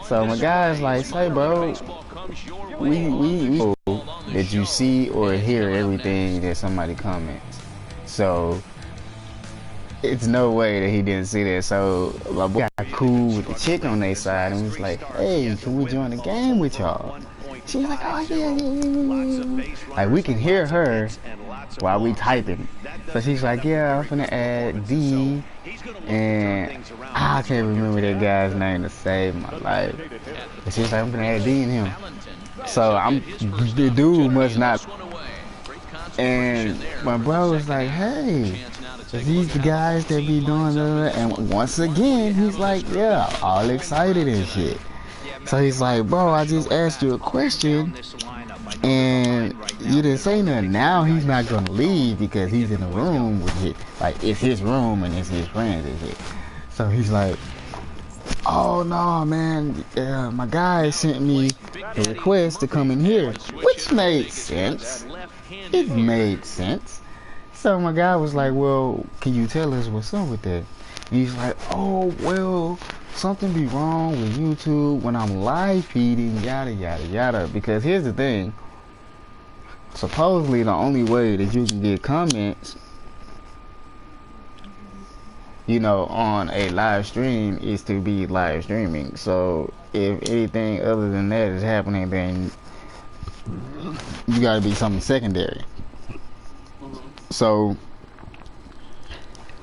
So my guy's like, say bro, we that you see or hear everything that somebody comments. So it's no way that he didn't see that. So my boy got cool with the chick on their side and was like, hey, can we join the game with y'all? She's like, oh yeah. Like we can hear her while we typing. So she's like, yeah, I'm finna add D, and I can't remember that guy's name to save my life. But she's like, I'm finna add D in him. So the dude must not. And my bro was like, hey, these the guys that be doing that. And once again, he's like, yeah, all excited and shit. So he's like, bro, I just asked you a question and you didn't say nothing. Now he's not gonna leave because he's in the room with it. Like, it's his room and it's his friends and shit. So he's like, oh no, man, my guy sent me a request to come in here, which made sense. It made sense. So my guy was like, well, can you tell us what's up with that? And he's like, oh, well, something be wrong with YouTube when I'm live feeding, yada, yada, yada. Because here's the thing. Supposedly the only way that you can get comments, you know, on a live stream is to be live streaming. So if anything other than that is happening, then you gotta be something secondary. So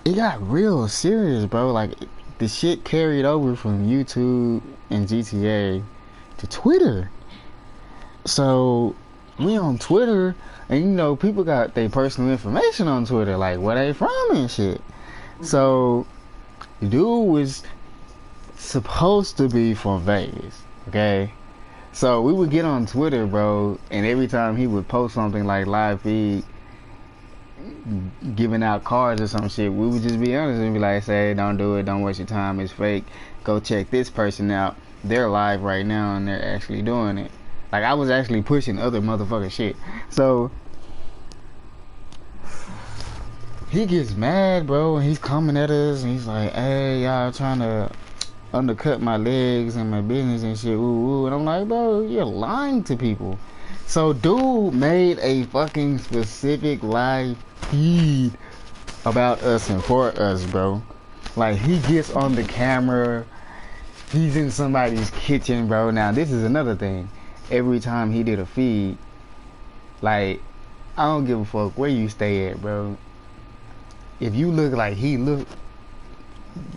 it got real serious, bro. Like, the shit carried over from YouTube and GTA to Twitter. So we on Twitter, and you know, people got their personal information on Twitter, like where they from and shit. So the dude was supposed to be from Vegas, okay? So we would get on Twitter, bro, and every time he would post something like live feed, giving out cards or some shit, we would just be honest and be like, say, don't do it, don't waste your time, it's fake, go check this person out, they're live right now and they're actually doing it. Like, I was actually pushing other motherfucking shit. So he gets mad, bro, and he's coming at us and he's like, hey, y'all trying to undercut my legs and my business and shit, ooh, and I'm like, bro, you're lying to people. So dude made a fucking specific live feed about us and for us, bro. Like, he gets on the camera, he's in somebody's kitchen, bro. Now this is another thing. Every time he did a feed, like, I don't give a fuck where you stay at, bro. If you look like he look,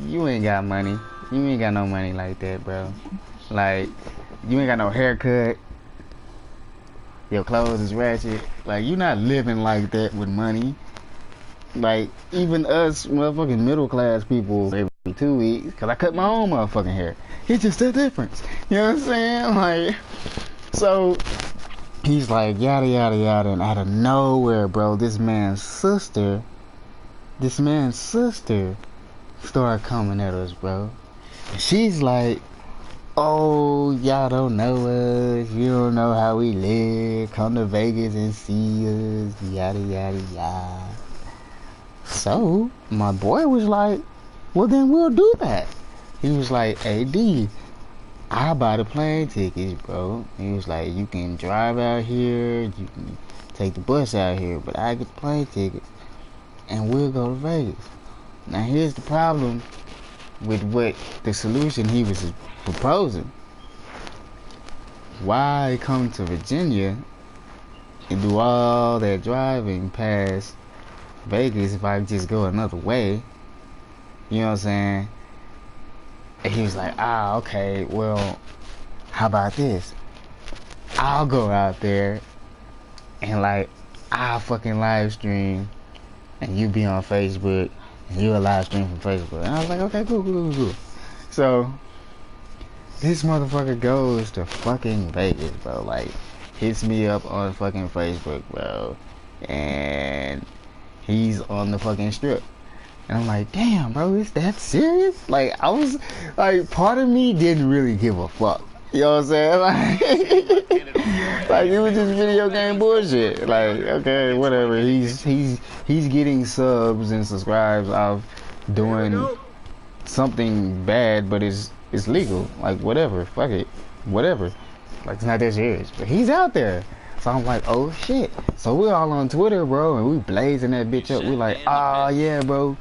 you ain't got money. You ain't got no money like that, bro. Like, you ain't got no haircut. Your clothes is ratchet. Like, you not living like that with money. Like, even us motherfucking middle class people every 2 weeks, cause I cut my own motherfucking hair. It's just a difference. You know what I'm saying? Like, so he's like, yada yada yada, and out of nowhere, bro, this man's sister started coming at us, bro. And she's like, oh, y'all don't know us, you don't know how we live, come to Vegas and see us, yada yada yada. So my boy was like, well then we'll do that. He was like, hey D, I'll buy the plane tickets, bro. He was like, you can drive out here, you can take the bus out here, but I get the plane tickets and we'll go to Vegas. Now here's the problem with what the solution he was proposing. Why come to Virginia and do all that driving past Vegas if I just go another way? You know what I'm saying? And he was like, ah, okay, well, how about this? I'll go out there and, like, I'll fucking live stream and you be on Facebook and you'll live stream from Facebook. And I was like, okay, cool. So this motherfucker goes to fucking Vegas, bro. Like, hits me up on fucking Facebook, bro. And he's on the fucking strip. And I'm like, damn, bro, is that serious? Like, I was, like, part of me didn't really give a fuck. You know what I'm saying? Like it was just video game bullshit. Like, okay, whatever. He's getting subs and subscribes off doing something bad, but it's it's legal. Like, whatever, fuck it, whatever. Like, it's not that serious. But he's out there. So I'm like, oh shit. So we're all on Twitter, bro, and we blazing that bitch up. We like, oh yeah, bro,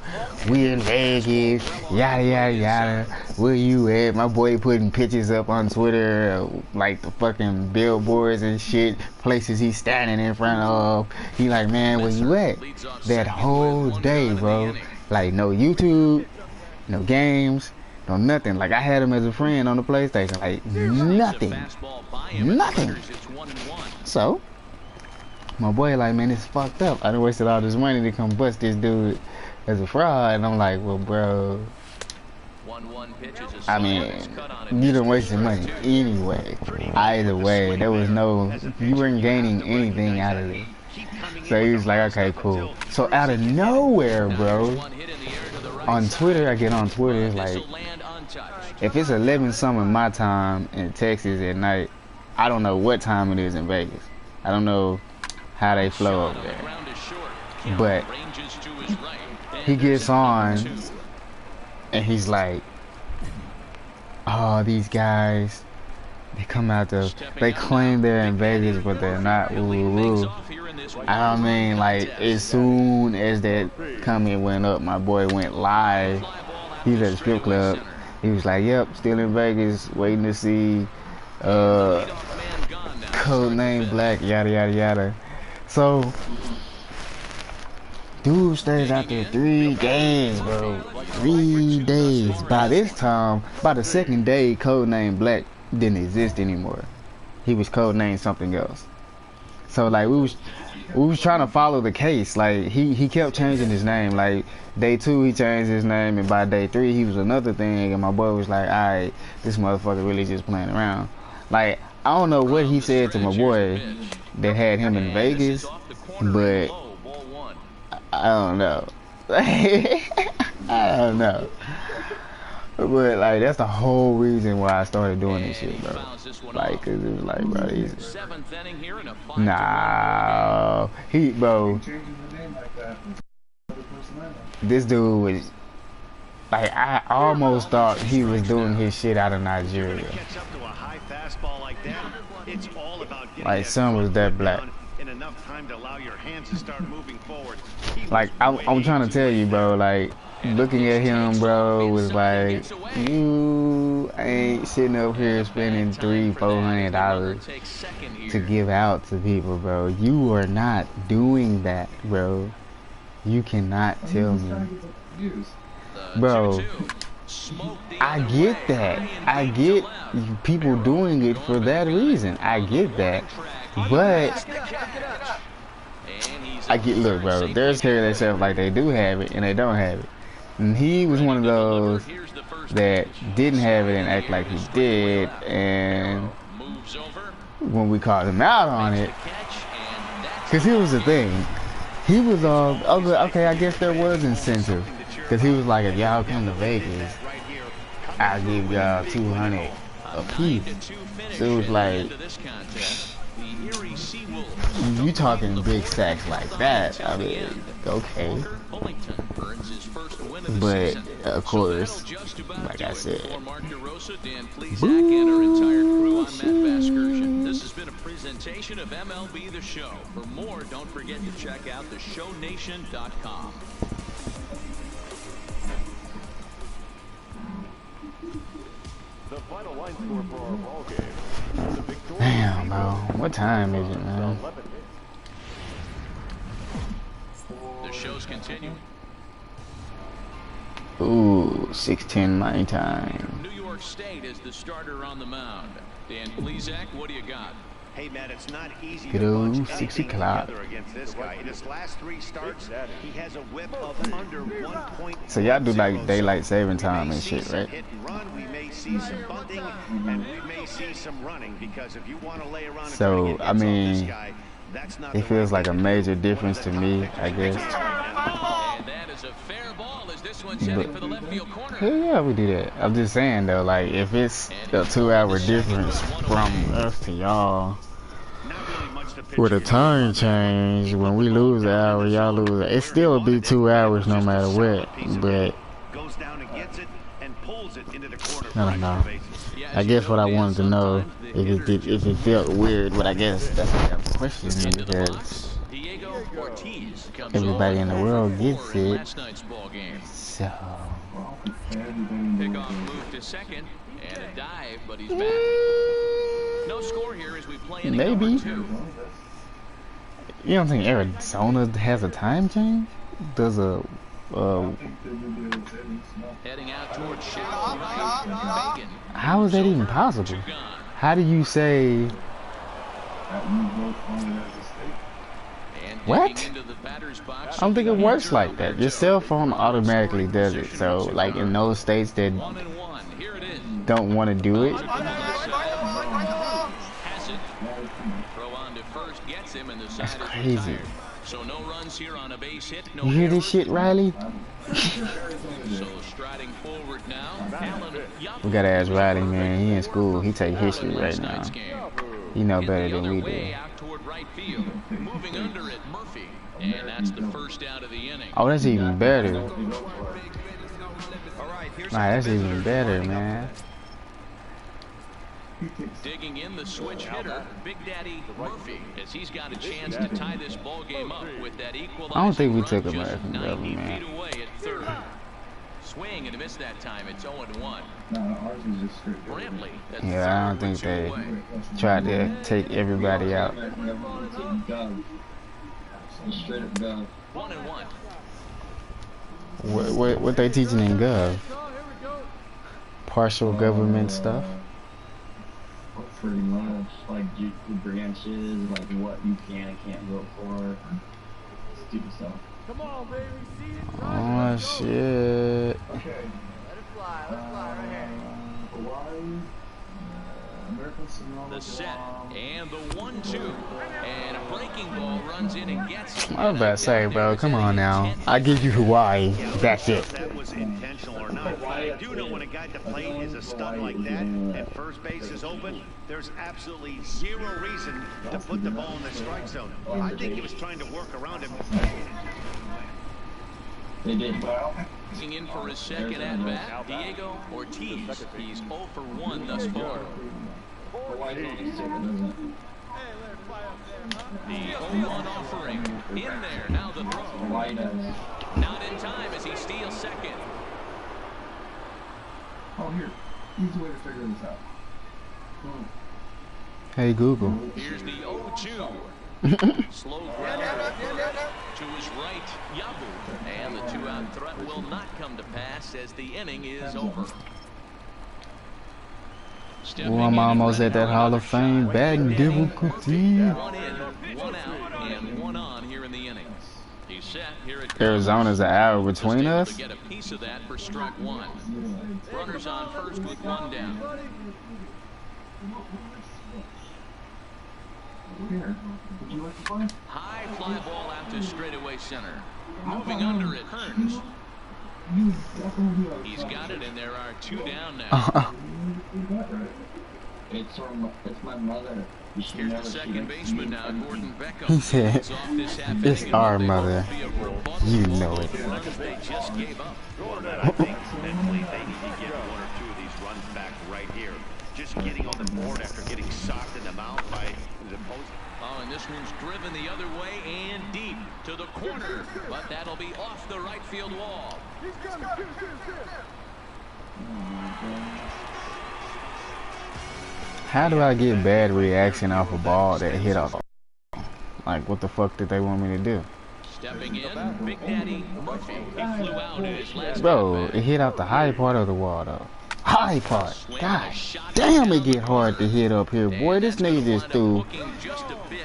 we in Vegas, yada yada yada. Where you at? My boy putting pictures up on Twitter, like the fucking billboards and shit, places he's standing in front of. He like, man, where you at? That whole day, bro. Like, no YouTube, no games, no nothing. Like, I had him as a friend on the PlayStation. Like, nothing. Nothing. So, my boy like, man, it's fucked up. I done wasted all this money to come bust this dude as a fraud. And I'm like, well, bro, I mean, you done wasted money anyway. Either way, there was no, you weren't gaining anything out of it. So he was like, okay, cool. So out of nowhere, bro, on Twitter, I get on Twitter, it's like, if it's 11 something my time in Texas at night, I don't know what time it is in Vegas. I don't know how they flow over there. But he gets on and he's like, oh, these guys, they come out to, they claim they're in Vegas, but they're not. WOOOOOO. I mean, like, as soon as that comment went up, my boy went live. He was at the strip club. He was like, yep, still in Vegas, waiting to see code name Black, yada yada yada. So dude stays out there 3 days, bro. 3 days. By this time, by the second day, code name Black didn't exist anymore. He was code named something else. So like we was trying to follow the case. Like he kept changing his name. Like day 2 he changed his name, and by day 3 he was another thing. And my boy was like, alright, this motherfucker really just playing around. Like, I don't know what he said to my boy that had him in Vegas, but I don't know. I don't know. But like, that's the whole reason why I started doing this shit, bro. Like, cause it was like, bro, he's, nah, bro, this dude was, like, I almost thought he was doing his shit out of Nigeria. Like, son was that black. Like, I'm trying to tell you, bro, like, looking at him, bro, was like, you ain't sitting up here spending $300-400 to give out to people, bro. You are not doing that, bro. You cannot tell me. Bro, I get that. I get people doing it for that reason. I get that. But I get, look, bro, there's carry themselves like they do have it and they don't have it. And he was one of those that didn't have it and act like he did. And when we called him out on it, because here was the thing, he was okay, I guess there was incentive, because he was like, if y'all come to Vegas, I'll give y'all $200 a piece. So it was like, you talking big stacks like that, I mean, okay. But of course, like I said, this has been a presentation of MLB The Show. For more, don't forget to check out theshownation.com. The final line score for our ball game. Damn, bro, what time is it, man? The show's continuing. Ooh, 6:10 my time. New York State is the starter on the mound. Dan Plesac, what do you got? Hey man, it's not easy Good to old punch 6 anything o'clock. together against this guy. In his last 3 starts, he has a whip of under 1.0. So y'all do like daylight saving time and shit, right? Hit and run. We may see some bunting, and we may see some running, because if you want to lay around and try to So get I hits off this mean, guy, that's not it the feels way like a to do it. major difference to me, I guess. And that is a fair ball as this one's heading for the left field corner. Hell yeah, we do that. I'm just saying though, like, if it's a 2-hour difference from us to y'all, with a time change, when we lose an hour, y'all lose. It still will be 2 hours no matter what. But goes down and gets it and pulls it into the I don't know. I guess what I wanted to know if it felt weird, but I guess that's what I'm questioning because everybody in the world gets it. So Pickoff move to second and a dive, but he's back. No score here as we play in maybe. number 2. You don't think Arizona has a time change? Does a Heading out towards shallow right. Bacon. how is that even possible? How do you say what? I don't think it works like that. Your cell phone automatically does it. So like in those states that don't want to do it, that's crazy. So no runs here on a base hit. No You hear this shit, Riley? So striding forward now. We gotta ask Riley, man. He in school. He take history right now. He know better than we do. Out toward right field. Moving under it, Murphy. And that's the first out of the inning. Oh, that's even better. That's even better, man. Digging in the switch hitter, Big Daddy Murphy, as he's got a chance to tie this ball game up with that equalizer. I don't think we took him away from Devil, man. Away at third. Swing and a miss that time. It's 0-1. Brantley, Yeah, I don't think they tried to take everybody out. 1-1. What they teaching in Gov? Partial government stuff? Pretty much, like branches, like what you can and can't vote for, stupid stuff. Come on, baby, see it? Oh shit! Okay. Let it fly right here. The set and the 1-2 and a breaking ball runs in and gets it. I was about to say, bro, come on now. I give you Hawaii. That's it. That was intentional or not. But I do know when a guy at the plate is a stud like that and first base is open, there's absolutely zero reason to put the ball in the strike zone. I think he was trying to work around him. They did well. In for his second at bat, Diego Ortiz. He's 0 for 1 thus far. The 0-1 offering in there. Now the throw. Not in time as he steals second. Oh, here. Easy way to figure this out. Hey Google. Here's the 0-2. Slow ground to his right, Yoooooooo. And the 2-out threat will not come to pass as the inning is over. Oh, I'm almost at that Hall of Fame batting difficulty. 1 in, 1 out, and 1 on here in the inning. He's set. Here it comes. Arizona's an hour between us. Get a piece of that for strike 1. Runners on first with 1 down. High fly ball out to straightaway center. Moving under it, Hearns. He's got it, and there are 2 down now. It's my mother. Here's the second baseman now, Gordon Beckham. He said, "It's our mother. You know it." They just gave up. I think mentally they need to get 1 or 2 of these runs back right here. Just getting on the board after getting socked in the mouth by the post. Oh, and this one's driven the other way and deep to the corner, but that'll be off the right field wall. How do I get bad reaction off a ball that hit off? Like, what the fuck did they want me to do? Stepping in, Big Daddy Murphy. He flew out in his last Bro, it hit out the high part of the wall, though. High part. Gosh, damn, it get hard to hit up here, boy. This nigga just threw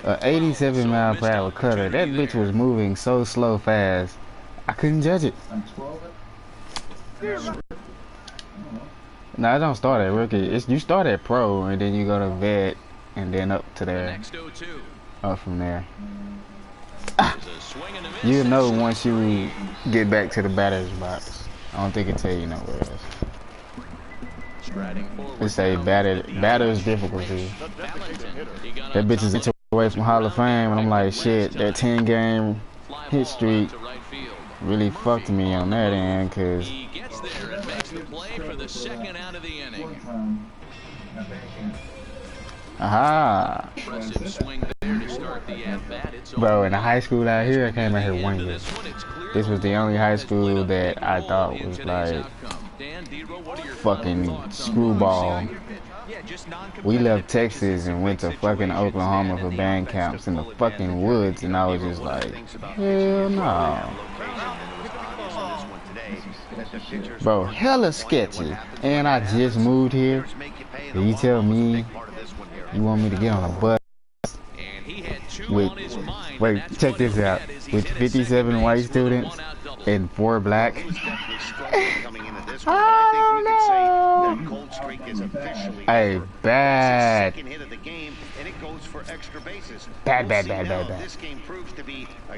a 87 mile per hour cutter. That bitch was moving so slow fast, I couldn't judge it. No, I don't start at rookie. You start at pro, and then you go to vet, and then up to there. Up from there. You know once you get back to the batter's box. I don't think it tell you nowhere else. It say batter's difficulty. That bitch is away from Hall of Fame, and I'm like, shit, that 10-game hit streak really fucked me on that end, cause the second out of the inning. Aha. Impressive swing there to start the at-bat. Bro, in the high school out here, I came out here 1 year. This was the only high school that I thought was like fucking screwball. We left Texas and went to fucking Oklahoma for band camps in the fucking woods, and I was just like, hell no. Bro, hella sketchy. And I just moved here. And you tell me you want me to get on a bus with, wait, check this out, with 57 white students and 4 black? Oh no! Hey, bad. Bad.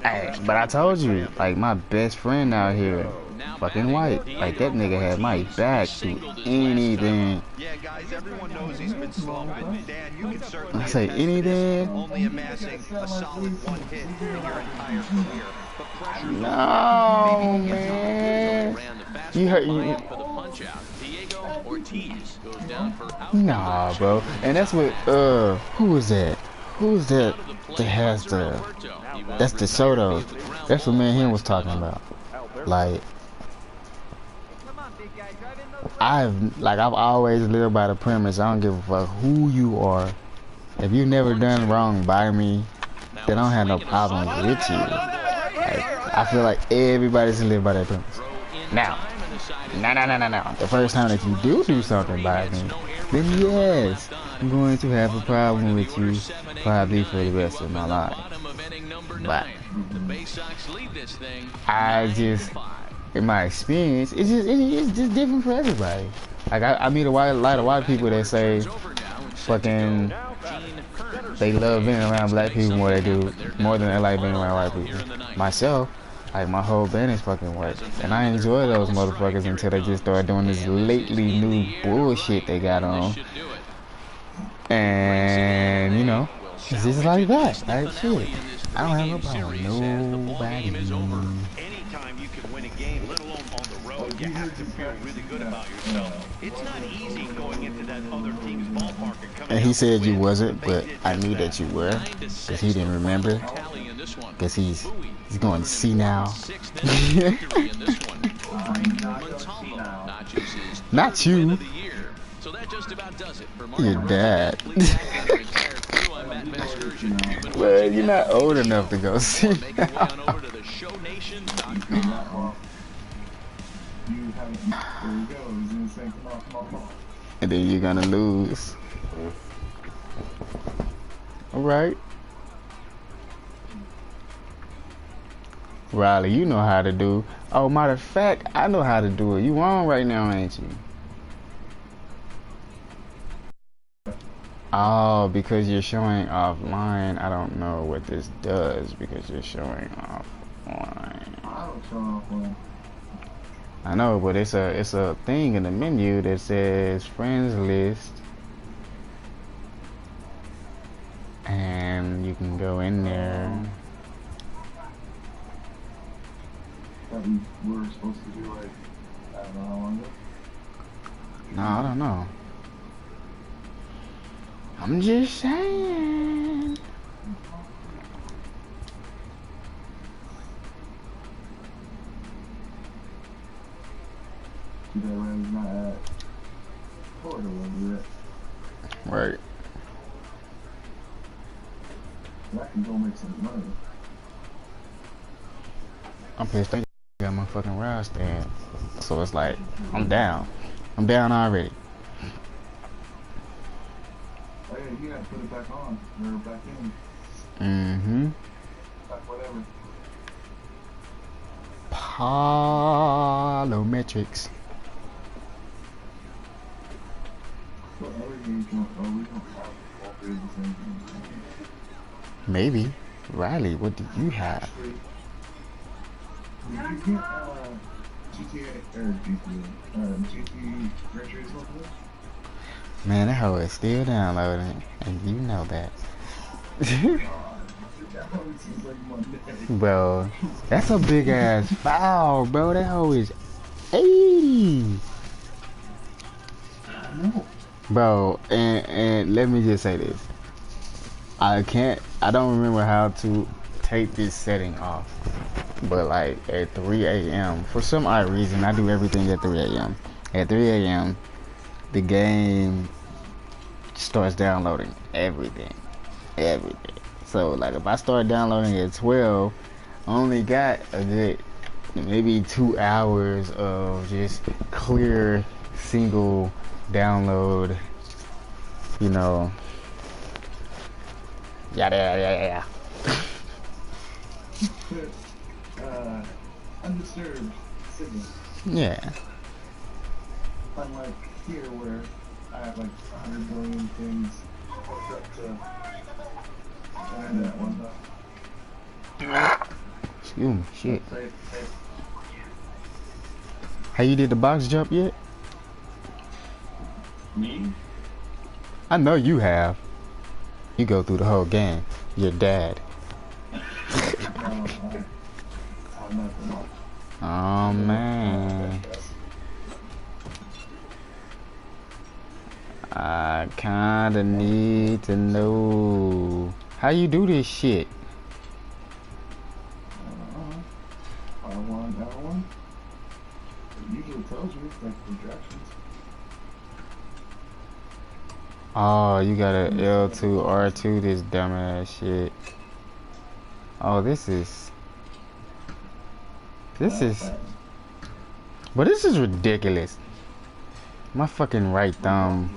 Hey, but I told you, like, my best friend out here, fucking white. Like, that nigga had my back through anything. Yeah, guys, everyone knows he's been slow, but Dan, you can certainly I say anything? only amassing a solid 1 hit in your entire career. But pressure No, man. You heard you. Nah, bro. And that's what who is that? Who's that that has the, that's the Soto. That's what me and him was talking about. Like, I've always lived by the premise, I don't give a fuck who you are. If you've never done wrong by me, then I don't have no problems with you. Like, I feel like everybody should live by that premise. Now, no. The first time that you do something by me, then yes, I'm going to have a problem with you probably for the rest of my life. But I just, in my experience, it's just different for everybody. Like I meet a lot of white people that say fucking they love being around black people more than they like being around white people. Myself, like, my whole band is fucking white, and I enjoy those motherfuckers until they just start doing this lately new bullshit they got on. And you know, it's just like that. Like, shit, I don't have no problem with nobody. Anytime you can win a game, let alone on the road, you have to feel really good about yourself. It's not easy going into that other team's ballpark and coming. And he said you wasn't, but I knew that you were, because he didn't remember, because he's going to see now. Not you. Your dad. Well, you're not old enough to go see now. And then you're gonna lose. Alright. Riley, you know how to do. Oh, matter of fact, I know how to do it. You on right now, ain't you? Oh, because you're showing offline. I don't know what this does because you're showing offline. I know, but it's a thing in the menu that says friends list, and you can go in there. That we were supposed to do, like, I don't know how long ago. No, I don't know. I'm just saying. Too bad Rams not at Florida one yet. Right. I can go make some money. I'm pissed. I got my fucking ride stand. So it's like, I'm down. I'm down already. Oh yeah, you gotta put it back on. Or back in. Mm-hmm. Back whatever. Polometrics. What other games don't, we don't have all three of the same games. Maybe. Riley, what do you have? Did you get GTA or GTA Gran Turismo for this? Man, that hoe is still downloading, and you know that. Bro, that's a big ass foul, bro. That hoe is 80. Bro, and let me just say this. I don't remember how to take this setting off. But like at 3 a.m. for some odd reason, I do everything at 3 a.m. At 3 a.m. the game starts downloading everything. So like if I start downloading at 12, I only got a good maybe 2 hours of just clear single download, you know, yeah. Undisturbed signal. Yeah. Unlike here where I have like 100 million things hooked up to internet at one time. Excuse me, shit. How you did the box jump yet? Me? I know you have. You go through the whole game. Your dad. Oh man. I kinda need to know how you do this shit. R1. It usually tells you like the directions. Oh, you got a L2, R2, this dumbass shit. Oh, this is, but this is ridiculous. My fucking right thumb,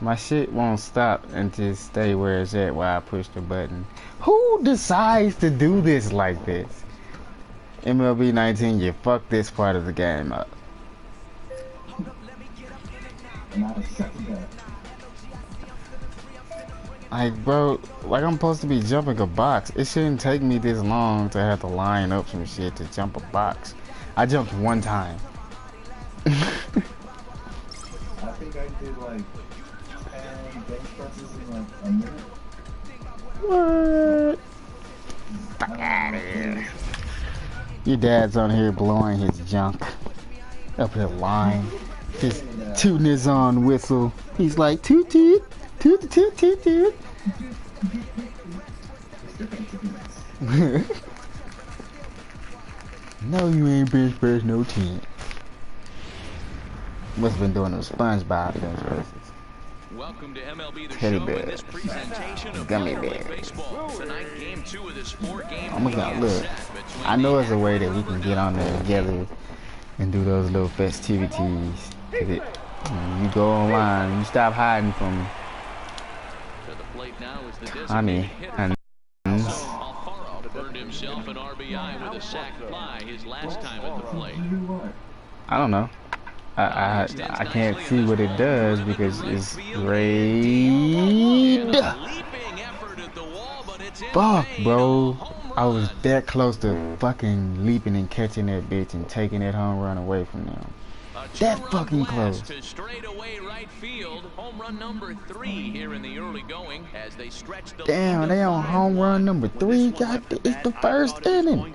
my shit won't stop and just stay where it's at while I push the button. Who decides to do this like this? MLB 19, you fucked this part of the game up. Like, bro, like I'm supposed to be jumping a box. It shouldn't take me this long to have to line up some shit to jump a box. I jumped one time. I think I did like 10 bench presses in like a minute. What? Fuck out of here. Your dad's on here blowing his junk up his line. Just tooting his own whistle. He's like, toot toot, toot toot toot toot. No, you ain't bench press no 10. Must have been doing those SpongeBob bench presses. Welcome to MLB The Teddy Show bear. in this presentation of Gummy Major League bear. Baseball. Tonight, game 2 of this 4-game Oh my god, look. I know it's a way that we can get on there together and do those little festivities. You go online, you stop hiding from To the plate now is the Connie designated and Alfaro earned himself an RBI with a sac fly his last time at the plate. I don't know. I can't see what it does because it's grade. Fuck, bro. I was that close to fucking leaping and catching that bitch and taking that home run away from them. That fucking close. To straightaway right field, home run number 3 here in the early going as they stretch the Damn, they on home run number 3. God, it's the first inning.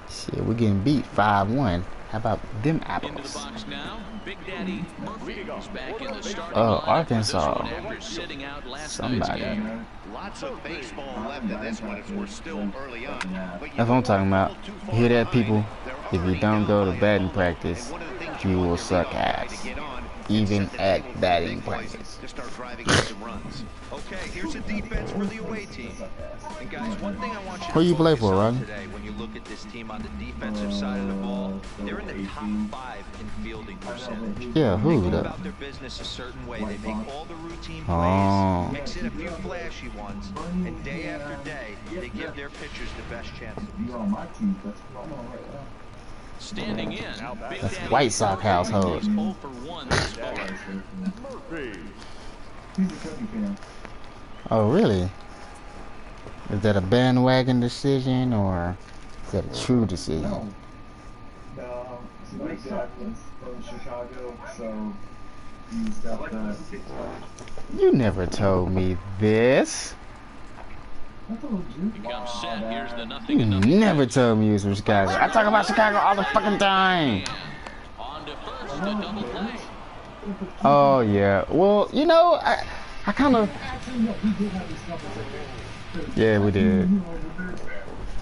Shit, we're getting beat 5-1. How about them Into the apples? box now. Big Daddy Murphy is back in the starting Oh, lineup Arkansas. for this one after sitting out last night's Somebody. game. Lots of baseball left in this one as we're still early on. But That's what I'm talking about. You hear that, people? If you don't go to batting practice, you will suck ass. Even at batting practice. To start driving in some runs. Okay, here's a defense for the away team. And guys, one thing I want you Who to you play focus for, on Ron? today when you look at this team on the defensive side of the ball, they're in the top 5 in fielding percentage. Yeah, They who go though? about their business a certain way. They make all the routine Oh. plays, mix in a few flashy ones, and day after day, they give their pitchers the best chance to You're on my team. That's normal right now. Standing in, Big That's Daddy White Sox household. He's 0 for 1 thus far. He's a Cubby fan. Oh, really? Is that a bandwagon decision or is that a true decision? No, White Sox was from Chicago, so he's got that. You never told me this. I told you. Becomes set. Here's the You 0-0 never told me you was from Chicago. I talk about Chicago all the fucking time. a double play. Oh yeah. Well, you know, I kind of. Yeah, we did.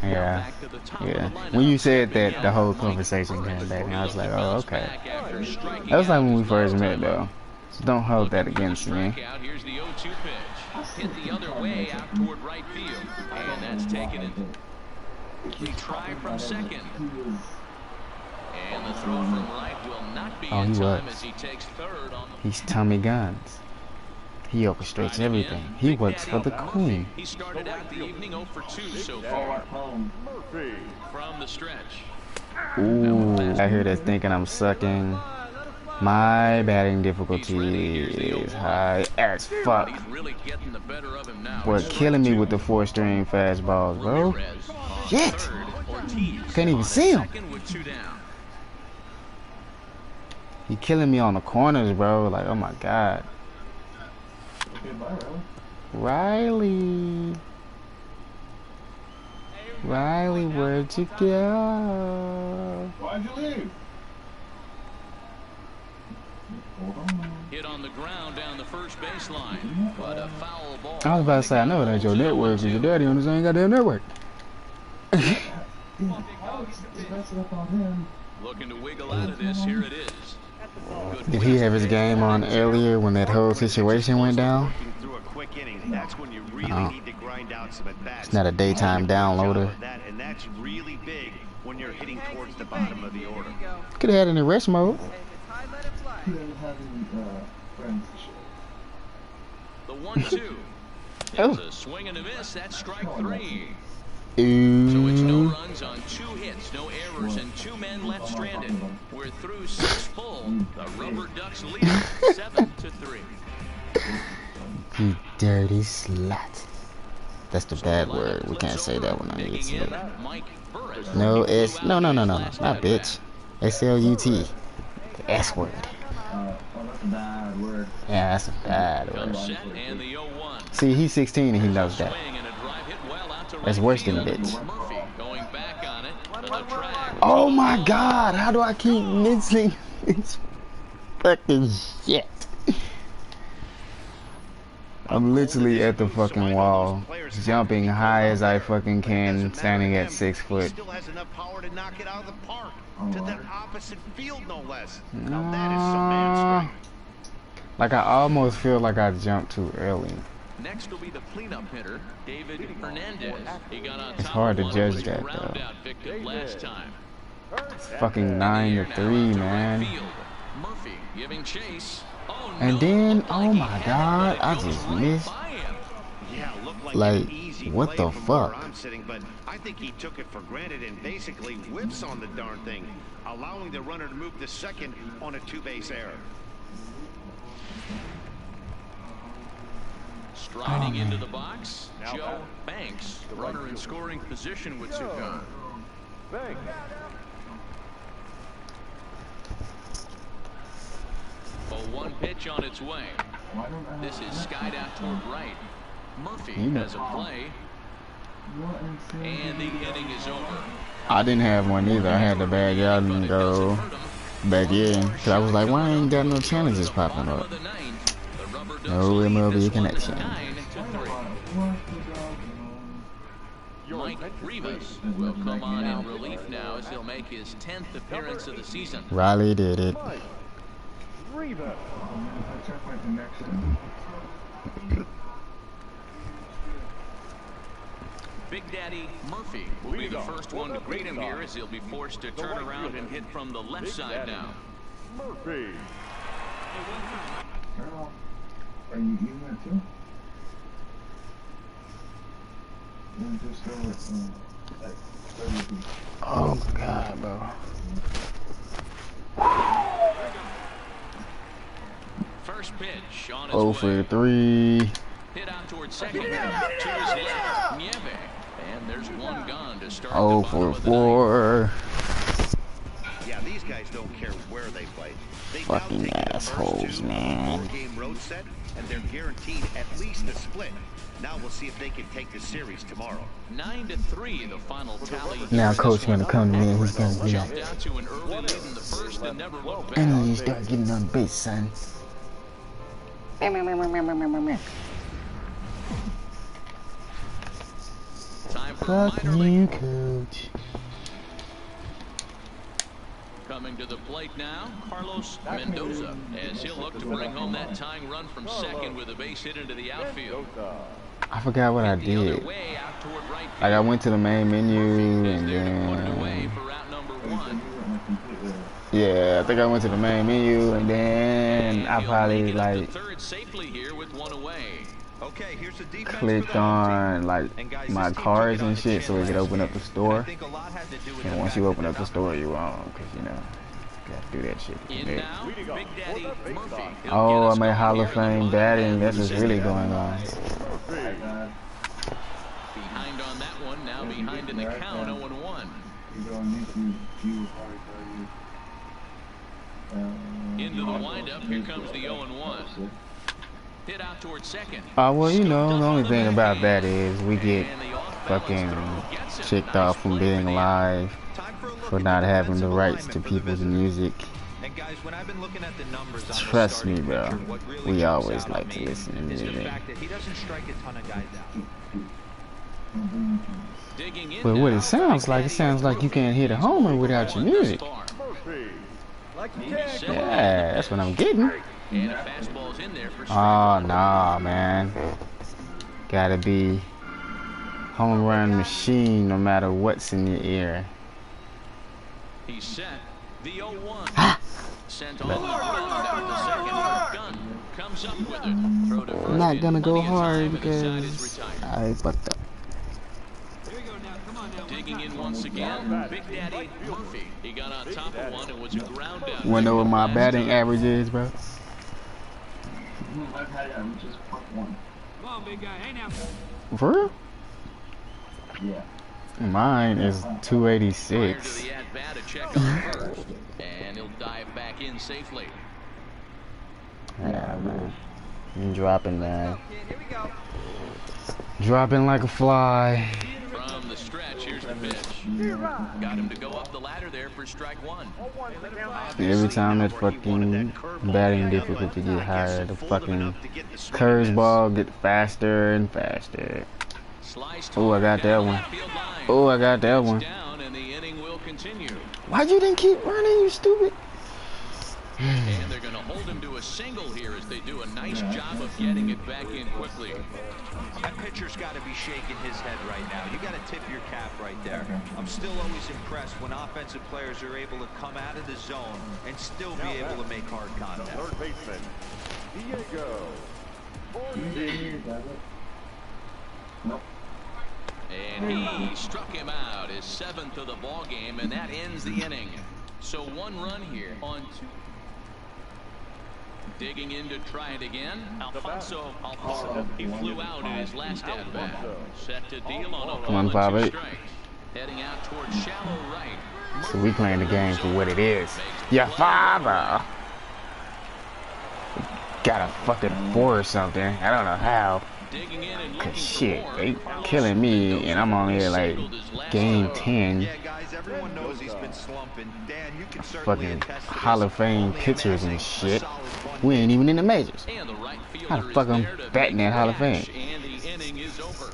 Yeah. Yeah. When you said that, the whole conversation came back, and I was like, oh, okay. That was like when we first met, though. So don't hold that against me. Here's the 0-2 pitch. Hit the other way out toward right field, and that's taken in. The try from second. And the throw from right will not be in time as he takes third on the... He's Tommy Guns. He orchestrates everything. He works for the queen. He started out the evening 0 for 2 so far. Murphy from the stretch. Ooh, I hear that thinking I'm sucking. My batting difficulty is high as fuck. Boy, killing me with the 4-string fastballs, bro. Shit! Can't even see him. He killing me on the corners, bro. Like, oh my god. Riley. Riley, where'd you go? Why'd you leave? Hit on the ground down the first baseline, but a foul ball. I was about to say, I know it ain't your network, because your daddy on his own goddamn network. Looking to wiggle out of this, here it is. Did he have his game on earlier when that whole situation went down? Oh. It's not a daytime downloader. And that's really big when you're hitting towards the bottom of the order. Could have had it in rest mode. The 1-2. It's a swing and a miss. That's strike 3. Ooh. So it's no runs on 2 hits, no errors, and 2 men left stranded. We're through 6 full. The Rubber Ducks lead 7-3. You dirty slut. That's the bad word. We can't say that one on YouTube. No, it's no, not bitch. S-L-U-T. The S word. Yeah, that's a bad word. See, he's 16 and he knows that. That's worse than a bitch. Oh my god, how do I keep missing this fucking shit? I'm literally at the fucking wall, jumping high as I fucking can, standing at 6 foot. Still has enough power to knock it out of the park. To that opposite field, no less. Now that is some man strength. Like I almost feel like I jumped too early. Next will be the cleanup hitter, David Hernandez. He got on top. It's hard to judge that though. Last time. It's fucking 9-3, man. Murphy giving chase. And then, oh my god, I just missed. Yeah, looked like an easy what play the from fuck? where I'm sitting, but I think he took it for granted and basically whiffs on the darn thing, allowing the runner to move to second on a 2-base error. Striding into the box, Joe Banks, runner in scoring position with 2 gone. A 1 pitch on its way. This is skied out toward right. Murphy has a play. And the inning is over. I didn't have one either. I had to bag out and go back in. Cause I was like, why ain't got no challenges popping up? No MLB connection. Mike Rivas will come on in relief now as he'll make his 10th appearance of the season. Riley did it. Big Daddy Murphy will be the first one to greet him here as he'll be forced to turn around and hit from the left side now. Murphy. Are you eating that too? Oh my god, bro. First pitch on its 0 for 3. Hit out towards second. To his left, Nieve. And there's 1 gone to start 0 the for bottom of the 4. Yeah, these guys don't care where they play. They've Fucking now taken assholes, the first 2 man. 4-game road set, and they're guaranteed at least a split. Now we'll see if they can take the series tomorrow. 9-3, the final tally. Now coach gonna come to me and he's gonna be Jumped like, out to an early lead in the first and never looked back. I need you to start getting on base, son. Time for Fuck minor you, league. coach. Coming to the plate now, Carlos Mendoza, as he'll look to bring home that tying run from second with a base hit into the outfield. I forgot what I The other did. way out toward right Like I went to the main menu field. and There to put it away then for route number 1. yeah, I think I went to the main menu and then I He'll probably make it up to like third safely here with 1 away. Okay, here's the defense clicked on like my cards and shit so we could open up the store. And once you open up the store, you wrong, cause you know you gotta do that shit. In now, Big Daddy Murphy. He'll Oh, get I us made going Hall here of in the Fame bottom batting. half That's of what's the really second. going on. Behind on that one, now behind in the count, 0-1. Into the windup, here comes the 0-1. Hit out towards second. Well, you know, the only thing about that is we get fucking kicked off from being live for not having the rights to people's music. And guys, when I've been looking at the numbers on Trust me, bro. what really We jumps always out like at to me listen to is the music. fact that he doesn't strike a ton of guys out. Digging in But what now, it sounds like you can't hit a homer without your music. Yeah, that's what I'm getting. And a fastball's in there for strike Oh, one. nah, man. Gotta be home run machine no matter what's in your ear. He's set. The 0-1. Sent on the gun down to second. Gun comes up with it. Throw to first I'm not in gonna go plenty of time, hard and his side is because retired. I fucked up. Digging in once again, Big Daddy Murphy. He got on top of one and was a ground down. Wanna know what my batting average is, bro? I've had just one. Come on, big guy. Hey now. For real? Yeah. Mine is Prior to 286. the at-bat, a check on first. And he'll dive back in safely. Yeah, man. I'm dropping, man. Here we go. Dropping like a fly. From the stretch, here's the pitch. Got him to go up the ladder there for strike 1. Every time that fucking batting difficulty get higher, the fucking curveball get faster and faster. Oh, I got that one. Oh, I got that one. Down and the inning will continue. Why'd you didn't keep running, you stupid? And they're going to hold him to a single here as they do a nice job of getting it back in quickly. That pitcher's got to be shaking his head right now. You got to tip your cap right there. I'm still always impressed when offensive players are able to come out of the zone and still be able to make hard contact. Third baseman, Diego. And he struck him out, his 7th of the ball game, and that ends the inning. So 1 run here on 2. Digging in to try it again, Alfonso. He flew out in his last at bat. Set to deal on a 158. 2 strikes. Heading out towards shallow right. So we playing the game for what it is. Your father got a fucking 4 or something. I don't know how. Digging in and looking Cause for shit, more. they Carlos killing me Mendoza and I'm on here like singled his last game start. 10. Yeah, guys, everyone knows he's been slumping. Dan, you can certainly Fucking attest to this. Hall of Fame Only pitchers and amassing a shit. solid 1 We ain't even in the majors. And the right How the fielder fuck is I'm there to batting make at Hall of the Fame? catch, and the inning is over.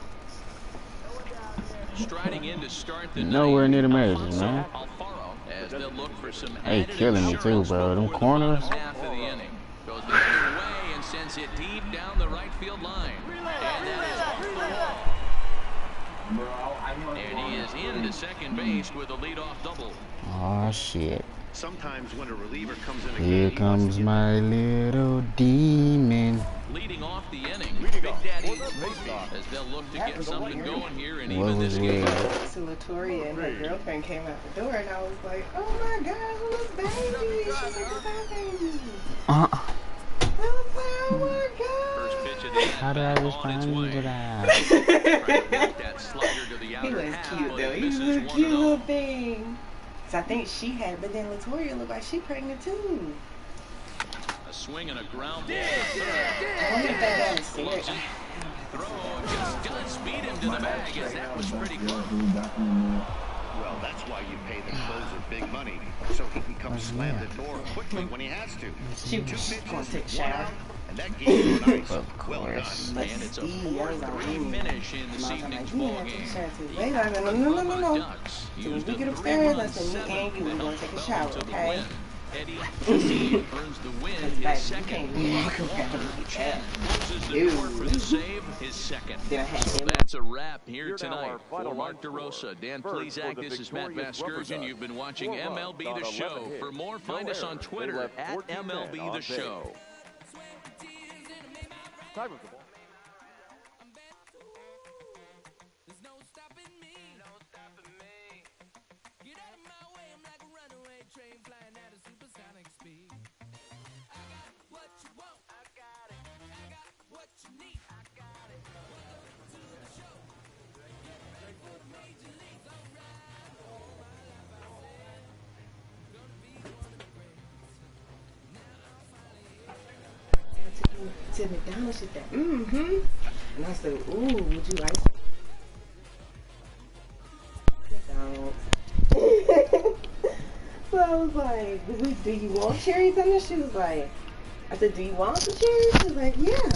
Striding in to start the Nowhere near the majors, Alfonso man. Alfaro, as they'll look for some They added killing me too, insurance bro. Them before the corners. bottom half of the inning. Goes the other way and sends it deep down the right field line. And that is off the wall. And he is into second base with a leadoff double. Oh shit. Sometimes when a reliever comes in a Here game, comes my little demon. Leading off the inning, Big Daddy Murphy, as they'll look to get something going here and What even was this game. weird? So Latoria and her girlfriend came out the door, and I was like, "Oh my God, who's baby?" She's like, "It's our baby." I was like, "Oh my God." First pitch of the How do I at-bat on respond its to way. that? Trying to get that slider to the He outer was half, cute but though. it He was misses a 1-0. cute little thing. So I think she had, but then Latoya looked like she pregnant too. A swing and a ground ball to I third. wonder if that guy is serious. Throw just does speed him to the bag, as that was pretty close. Well, that's why you pay the closer big money, so he can come slam the door quickly when he has to. She was going to take a shower. And that game was nice. Of Well done. course. And it's a 4-3 finish in this evening's ballgame. No. Ducks So when used we a get upstairs, I said, me 3-run and you, we're going to take a shower, to the okay? win. Eddie Castillo earns the win, his Baby, you second. can't walk around with that. Closes the door for the save, his second. Then I had So him. that's a wrap here Here now tonight. our final For Mark line DeRosa, score. Dan First, Plezak, for the this is Matt victorious Rubber Vasgersian. Ducks. You've been watching 4 runs MLB on The 11 Show. hits. For more, No find us on errors. They Twitter left at 14 men MLB on The base. Show. Time of the ball. To McDonald's, she said, and I said, ooh, would you like McDonald's? So I was like, do you want cherries on this? She was like, I said, do you want some cherries? She was like, yeah.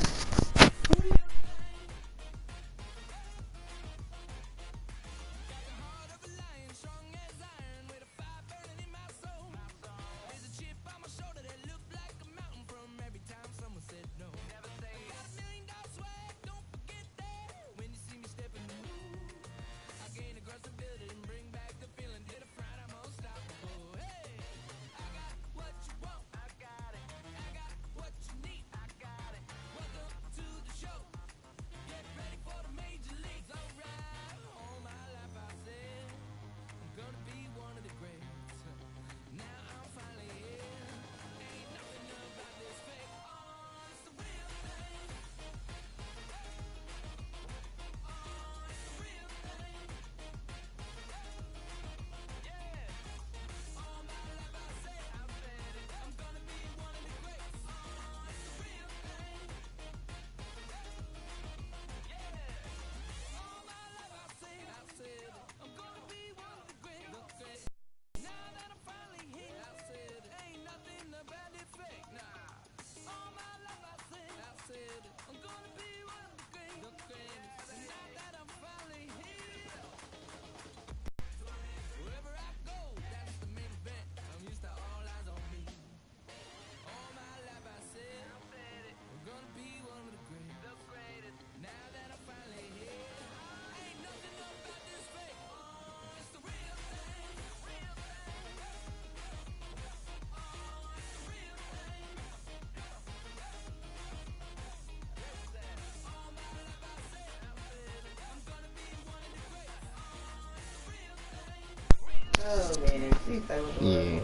Oh man, she's so adorable. Yeah.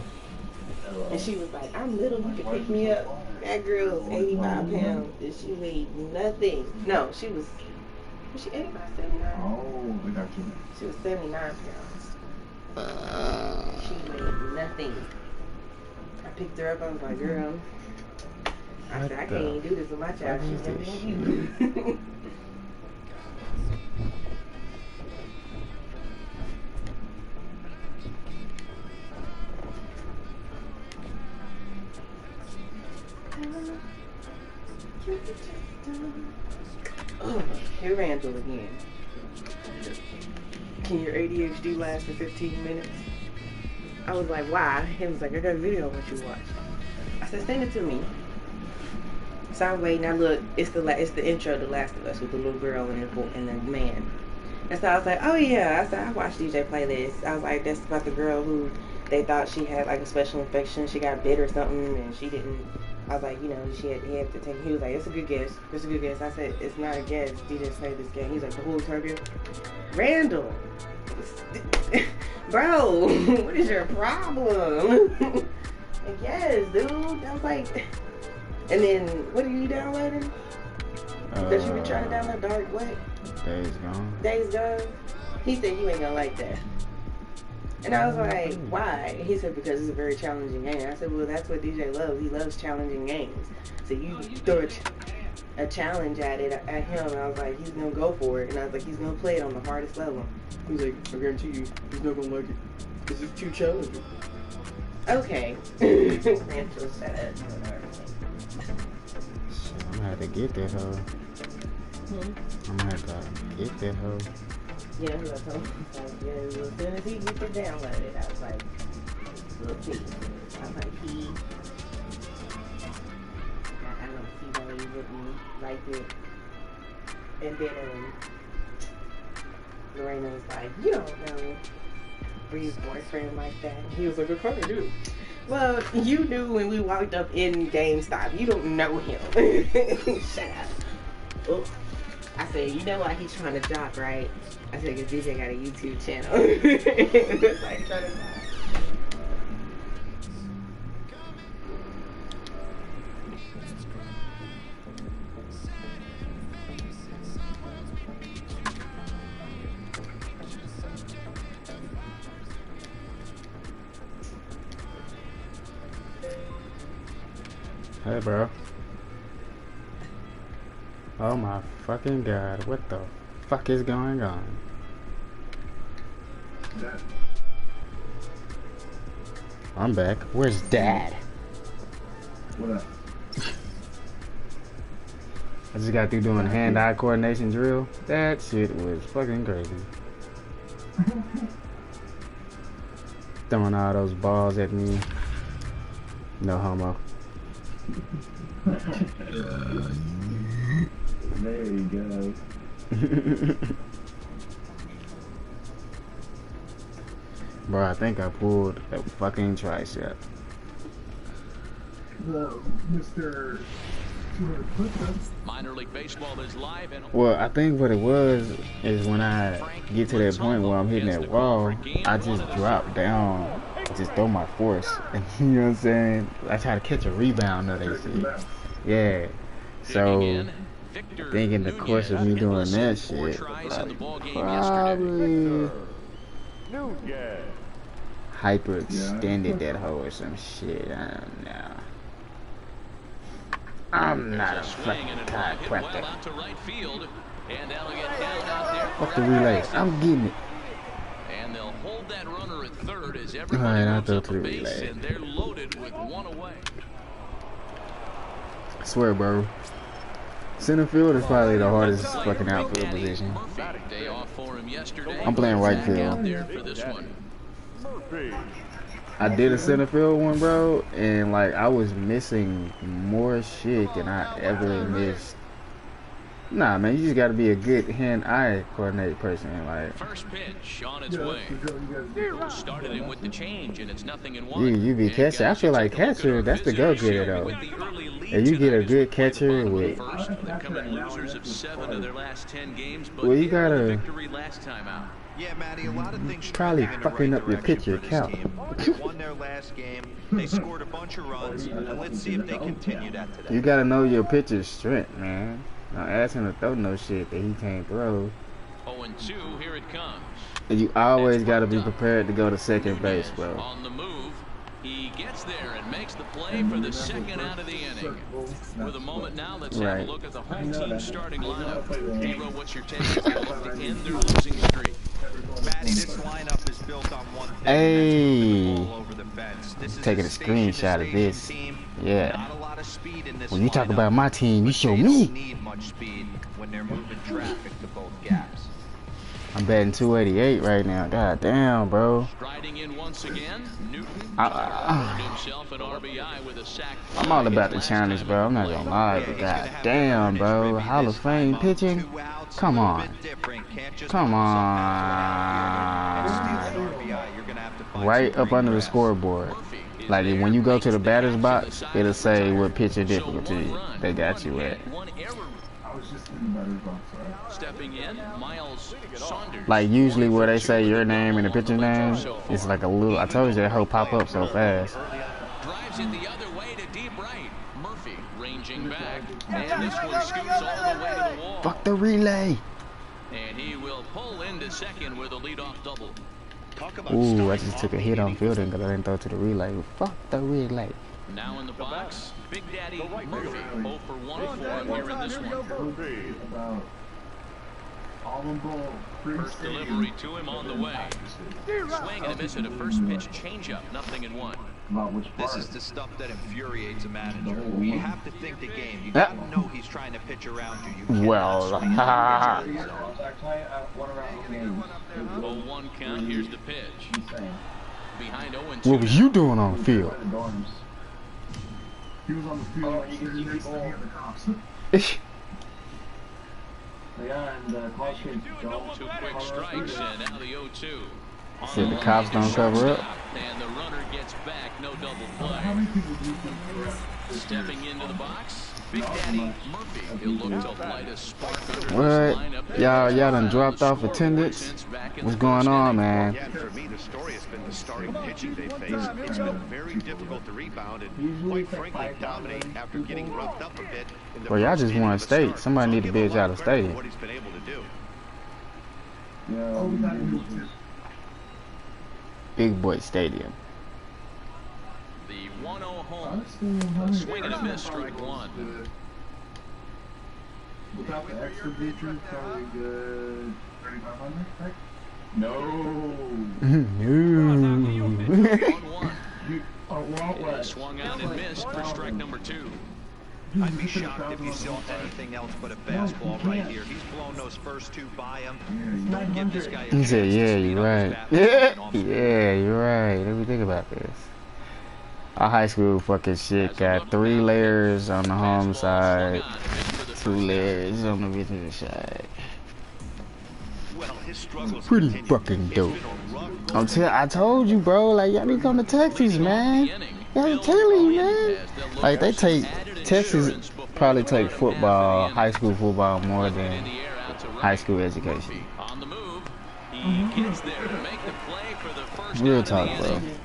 And she was like, I'm little, you can pick me up. That girl was 85 pounds and she weighed nothing. No, was she 85, 79? Oh, we got you. She was 79 pounds. She weighed nothing. I picked her up, I was like, girl, I said, I can't even do this with my child. She's younger than you. Oh, here Randall again. Can your ADHD last for 15 minutes? I was like, why? He was like, I got a video I want you to watch. I said, send it to me. So I'm waiting. I look, it's the intro to Last of Us with the little girl and the man. And so I was like, oh yeah. I said, I watched DJ play this. I was like, that's about the girl who they thought she had like a special infection. She got bit or something and she didn't. I was like, you know, he had to take. He was like, it's a good guess. It's a good guess. I said, it's not a guess. DJ played this game. He's like, the whole target. Randall, bro, what is your problem? And yes, dude. I was like, and then what are you downloading? Because you been trying to download Dark what? Days Gone. Days Gone. He said you ain't gonna like that. And I was like, why? He said, because it's a very challenging game. I said, well, that's what DJ loves. He loves challenging games. So you throw a challenge at him, and I was like, he's going to go for it. And I was like, he's going to play it on the hardest level. He was like, I guarantee you, he's not going to like it. Because it's too challenging. Okay. Rancho said it. I'm gonna have to get that hoe. I'm gonna have to get that hoe. Yeah, I told him. Like, yeah, as soon as he gets it downloaded, I was like, little kid. I was like, I don't see why he wouldn't like it. And then Lorena was like, you don't know Bree's boyfriend like that. And he was like, I kind of do. Well, you knew when we walked up in GameStop. You don't know him. Shut up. Oh. I said, you know why he's trying to drop, right? I said, because DJ got a YouTube channel. It's like trying to drop. Hey, bro. Oh my fucking god, what the fuck is going on? Dad. I'm back. Where's Dad? What up? I just got through doing hand-eye coordination drill. That shit was fucking crazy. Throwing all those balls at me. No homo. There you go. Bro, I think I pulled a fucking tricep. Well, Mr. Minor League Baseball is live and Well, I think what it was is when I get to that point where I'm hitting that wall, I just drop down, just throw my force. You know what I'm saying? I try to catch a rebound of that shit. Yeah. So, I think in the course of me doing that shit, like, probably hyperextended that hoe or some shit. I don't know. I'm not a fucking chiropractor. Fuck the relay. I'm getting it. And they'll hold that runner at third as Alright, I'll everybody moves throw up to the the base, relay. and they're loaded with one away. I swear, bro. Center field is probably the hardest fucking outfield position. Day off for him yesterday. I'm playing right Back field. out there for this one. I did a center field one, bro, and like I was missing more shit than I ever missed. Nah, man, you just gotta be a good hand-eye coordinate person. Like, First pitch on its way. Started him with the change, and it's 0-1. you be catcher. I feel like catcher, that's the go-getter though. And you get a good catcher with, First, they've come in losers of 7 of their last 10 games, but well, you they had a gotta victory last time out. Yeah, Matty, a lot of things probably trending in the fucking right up your direction pitcher for this count. team. They won their last game. They scored a bunch of runs, and let's see if they continue that today. you gotta know your pitcher's strength, man. Don't ask him to throw no shit that he can't throw. 0-2, here it comes. And you always gotta be prepared to go to second base, bro. On the move, he gets there and makes the play for the second out of the inning. With a moment now, let's have a look at the home team starting lineup. Hero, what's your take as they look to end their losing streak? Matty, this lineup is built on one thing. Hey, and that's moving the ball over the fence. This is taking a screenshot of this. team. Yeah. Not a lot of speed in this When you talk lineup, about my team, you but show they me. don't need much speed when they're moving traffic to both gaps. I'm batting 288 right now. God damn, bro. Striding in once again, Newton I- himself an RBI with a sack. I'm all about the challenge, bro. I'm not gonna lie, but god damn, bro. Hall of Fame pitching? Come on. Come on. Right up under the scoreboard. Like when you go to the batter's box, it'll say what pitcher difficulty they got you at. I was just in the batter's box, right? Stepping in, Miles Saunders. Like usually where they say your name and the pitcher name, it's like a little, I told you that hoe pop up so fast. Drives it the other way to deep right. Murphy ranging back. And this one scoots all the way to the wall. Fuck the relay. And he will pull into second with a leadoff double. Talk about Ooh, I starting just took a off hit the on inning. fielding because I didn't throw to the relay. Fuck the relay. Now in the box, Big Daddy Murphy. 0 for 1 for him here in this one. About all them ball First delivery to him on the way. Swing and a miss at a first pitch changeup. 0-1. about which This part. is the stuff that infuriates a manager. You have to think the game. You gotta know he's trying to pitch around you. You cannot Well, swing ha ha. and miss. 0-1 count. Here's the pitch. Behind 0-2. What was you doing on the field? He was on the field. He next to me at the cops. Yeah, and Clark Kent don't. 2 quick strikes and now the 0-2. Said the cops don't cover up. And the runner gets back. No double How play. many people do you think Stepping into the box, Big Daddy Murphy. He'll look to light a spark under this What? lineup. Y'all done dropped off attendance? What's going on, man? Yeah, for me, the story has been the starting pitching they faced. It's been very difficult to rebound and, quite frankly, dominate after getting roughed up a bit. In the Well, y'all first just inning won of the state. start. Somebody need to I'll give him bitch a lot out of of credit for state. what he's been able to do. Big Boy Stadium. The 1-0 home. Swing and a miss, strike 1. Without the extra features, probably good 3,500, right? No. No. 1-1. Well, Swung out and missed for strike number 2. I'd be shocked if he saw anything else but a fastball right here. He's blown those first 2 by him. Don't give this guy a He chance said, to yeah, speed you're up his right. fastball and Yeah, you're right. Let me think about this. Our high school fucking shit got 3 layers on the home side, 2 layers on the visitor side. Well, his struggles Pretty continue. fucking It's dope. been a rough go. I told you, bro. Like, y'all need to come to Texas, man. Y'all telling you, man. Like, they take Texas probably take football, high school football more than high school education. On the move, he gets there to make the play for the first Real out of talk, the bro. inning.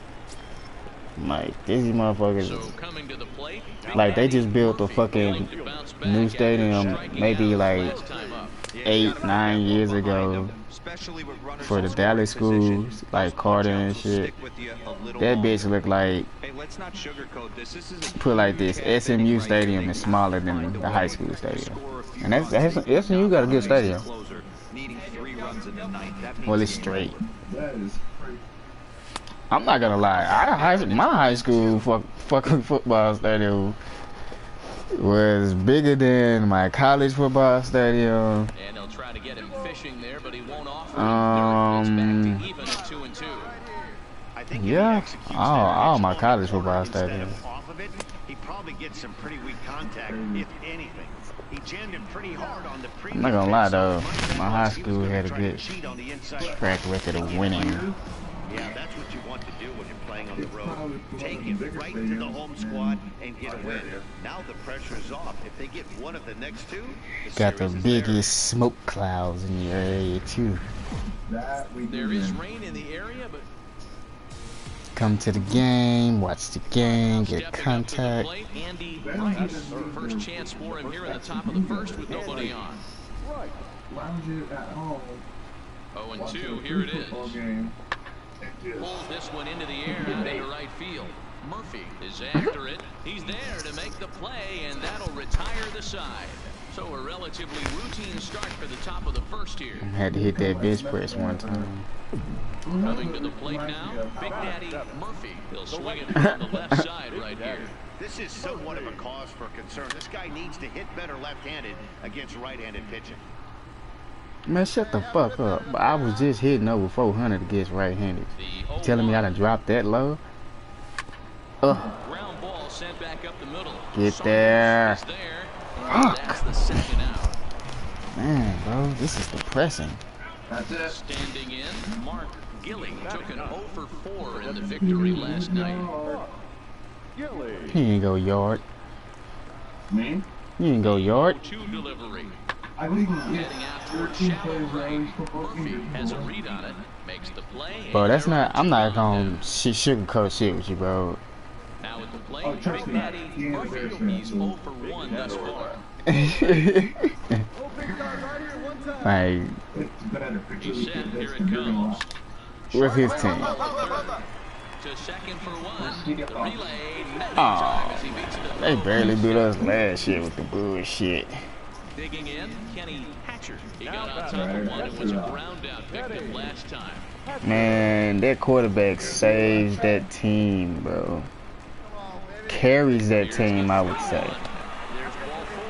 Like, these motherfuckers, So coming to the plate, like, they just built a fucking willing to bounce back new after stadium striking maybe out like last time up. 8-9 years ago especially with runners for in the scoring Dallas position. schools, like Carter and Those punch-outs will shit. stick with you a little That longer. bitch look like, Hey, let's not sugarcoat this. This is a put like this, huge half inning SMU right stadium here. is smaller They have than to the find a high way school to stadium. score a few And that's runs. SMU got a good stadium. Closer, needing 3 runs in the ninth. That Well, means it's straight. that is crazy. I'm not gonna lie, my high school fucking football stadium was bigger than my college football stadium. And they'll try to get him fishing there, but he won't offer. It's back to even at 2-2. I think if Yeah, he executes all that my pitch college on the football corner instead stadiums. of off of it, he probably gets some pretty weak contact, if anything. He jammed him pretty hard on the previous I'm not gonna lie pitch, so though, his mindset my high was he was school gonna had a try to good cheat on the inside. track record of winning. Yeah, that's what you want to do when you're playing on the road. Take it right to the home squad and get a win. Now the pressure is off. If they get one of the next 2, Got the series is biggest smoke clouds in the area too. That we There do is win. rain in the area, but Come to the game, watch the game, get stepping up to the contact. plate, Andy Wright. First chance for him here in the top of the first with nobody on. Why would you at home watch 0-2, a here it football is. game and just Pulls this one into the air out into right field. Murphy is after it. He's there to make the play, and that'll retire the side. So a relatively routine start for the top of the first here. Had to hit that bench press one time. Coming to the plate now, Big Daddy Murphy. He'll swing it from the left side right here. This is somewhat of a cause for concern. This guy needs to hit better left-handed against right-handed pitching. Man, shut the fuck up. I was just hitting over 400 against right-handed. The Telling me I done dropped that low? Ugh. ground ball sent back up the middle. Get there. Is there. And that's the second out. Man, bro, this is depressing. that's it. Standing in, Mark Gilly took an 0 for 4 in the victory last night. He ain't go yard. Me? He ain't go yard. 2 delivery. I think we get Heading out toward 14 shallow plays right. around football Murphy team. has a read on it, makes the play. Bro, and that's there not, are I'm 2 not on gonna now. sugarcoat shit with you, bro. Now at the plate, Oh, trust Big me, Daddy he ain't Murphy. embarrassed me, He's so- 0 for 1 thus far. Like, It's better picture He's the set, kid here that's it been doing a comes. lot. Where's his team? To second for one. The relay. Oh, they barely beat us last year with the bullshit. Digging in, Kenny Hatcher. He got on top of one and was a ground out victim last time. Man, that quarterback saves that team, bro. Carries that team, I would say.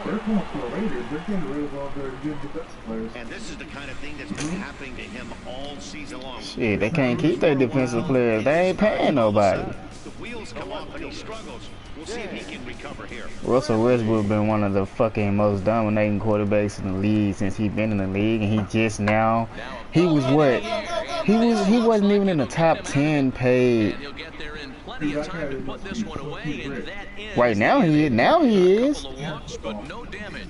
They're going for a Raiders. They're getting rid of all their good defensive players. And this is the kind of thing that's been happening to him all season long. Shit, they can't keep their defensive players. They ain't paying nobody. The wheels come off and he struggles. We'll see if he can recover here. Russell Westbrook been one of the fucking most dominating quarterbacks in the league since he been in the league, and he just now, he was what? He wasn't even in the top 10 paid. He'll get there in plenty of time to put this one away, and that ends. Right now he is. But no damage.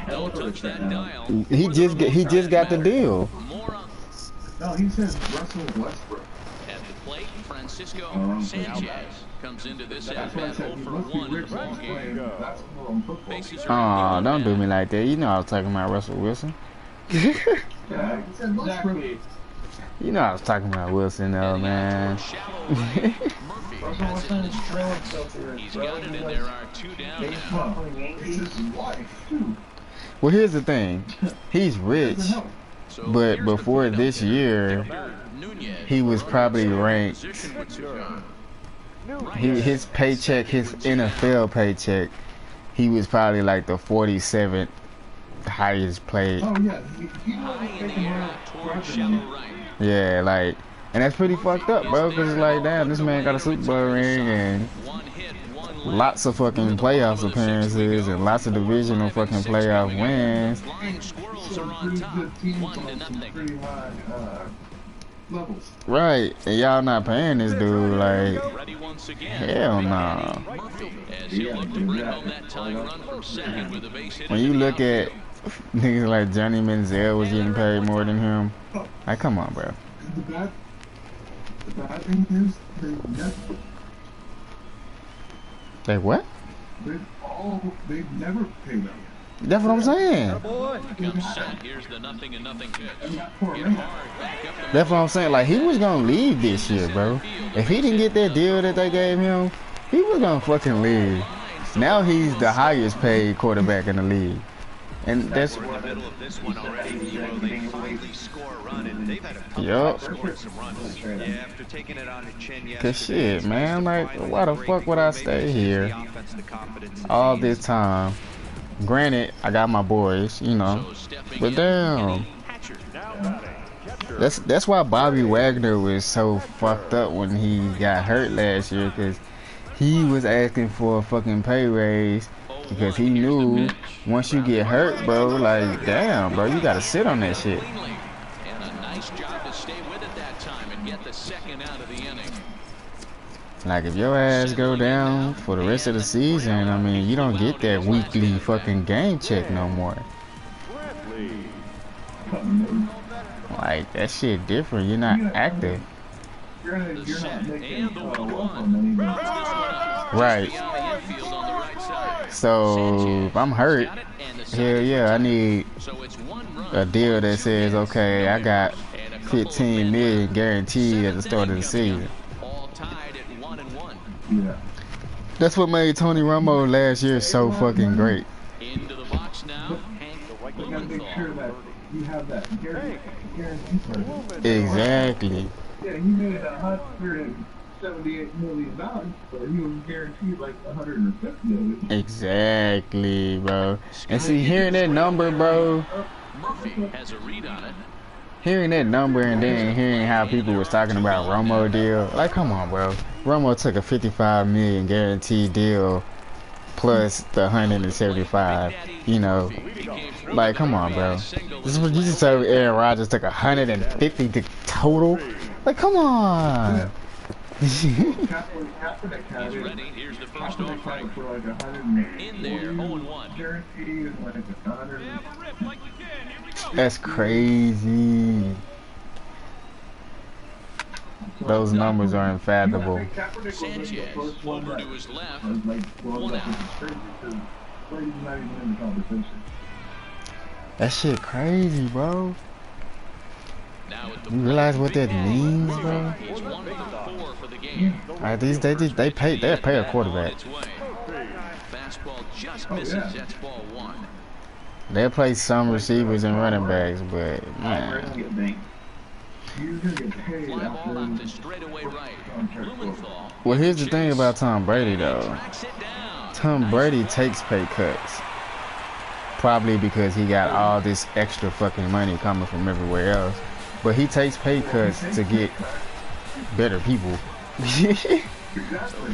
Don't touch that dial. He just got the deal. More on. No, he says Russell Westbrook. At the plate, Francisco Sanchez comes into this That's why I at-bat said 0 he for must be 1 rich ball when he's game. playing basketball and football. Bases are Oh, don't do me like that. You know I was talking about Russell Wilson. Yeah, he said Westbrook. You know I was talking about Wilson though, man. Shallow right. Murphy has it in his tracks. He's got it, and there are 2 down now. It's his wife, too. Well, here's the thing. He's rich, So but here's the before point this out there. year, Nunez he was probably ranked. position with Suzanne. His paycheck, his NFL paycheck, he was probably like the 47th highest paid. Oh, yeah. He High in the air out towards shallow right. Yeah, like, and that's pretty fucked up, bro. Cause it's like, damn, this man got a Super Bowl ring and One hit, one left. lots of fucking playoffs appearances and lots of divisional fucking playoff wins. Flying squirrels are on pretty top. good teams 1 to on some nothing. pretty high levels. Right, and y'all not paying this dude, like, Ready once again. hell no. Murphy, as he'll look to bring home that tying run from second with a base hit. When you look at niggas like Johnny Manziel was getting paid more than him, like, come on, bro. The bad thing is, Like, what? they've never paid them. That's what I'm saying. Comes set. Here's the nothing and nothing pitch. Hit hard, back up the That's what I'm saying. Like, he was gonna leave this year, bro. If he didn't get that deal that they gave him, he was gonna fucking leave. Now he's the highest paid quarterback in the league. And that's We're in the middle of this one already. They finally score a run, and they've had a tough Yup. time scoring some runs. Yeah, after taking it on the chin yesterday. Cause shit, man, like, why the fuck would I stay here The offense, the confidence, all this time? Granted, I got my boys, you know, but damn, that's why Bobby Wagner was so fucked up when he got hurt last year, cause he was asking for a fucking pay raise because he knew once you get hurt, bro, like, damn, bro, you gotta sit on that shit. And a nice job to stay with it that time and get the second out of the inning. Like, if your ass go down for the rest of the season, I mean, you don't get that weekly fucking game check no more. Like, that shit different. You're not active. You're The not set making and the welcome money. 1-1. This one up Right. just beyond the infield on the right side. So, if I'm hurt, Got it, and the hell side yeah, I is need so it's 1 run. a deal that says, okay, I got And a couple of 15 million guaranteed at the start of the season. All tied at 1-1. Yeah. That's what made Tony Romo last year so fucking great. Into the box now, Hank You gotta make sure Blumenthal. that you have that guarantee for it. Exactly. Yeah, he made $178 million, but he was guaranteed like $150 million. Exactly, bro. And see, hearing that number, bro, Murphy has a read on it. hearing that number and then hearing how people was talking about Romo deal, like, come on, bro. Romo took a 55 million guaranteed deal plus the 175, you know. Like, come on, bro. This is what you just told me. Aaron Rodgers took 150 to total. Like, come on. Kaepernick had He's it. ready. Here's the first Kaepernick had offering. it for like 140 In there, 0-1. guarantee and like 100. That's crazy. Those numbers are unfathomable. Sanchez over to his left. One out. Brady's not even in the conversation. That shit crazy, bro. You realize what that means, bro? He's 1 for 4 for the game. Alright, they pay a quarterback. Fastball just misses. That's ball 1. They play some receivers and running backs, but man. Fly ball out to straightaway right. Blumenthal. Well, here's the thing about Tom Brady, though. Tom Brady takes pay cuts. Probably because he got all this extra fucking money coming from everywhere else. But he takes pay cuts to get better people.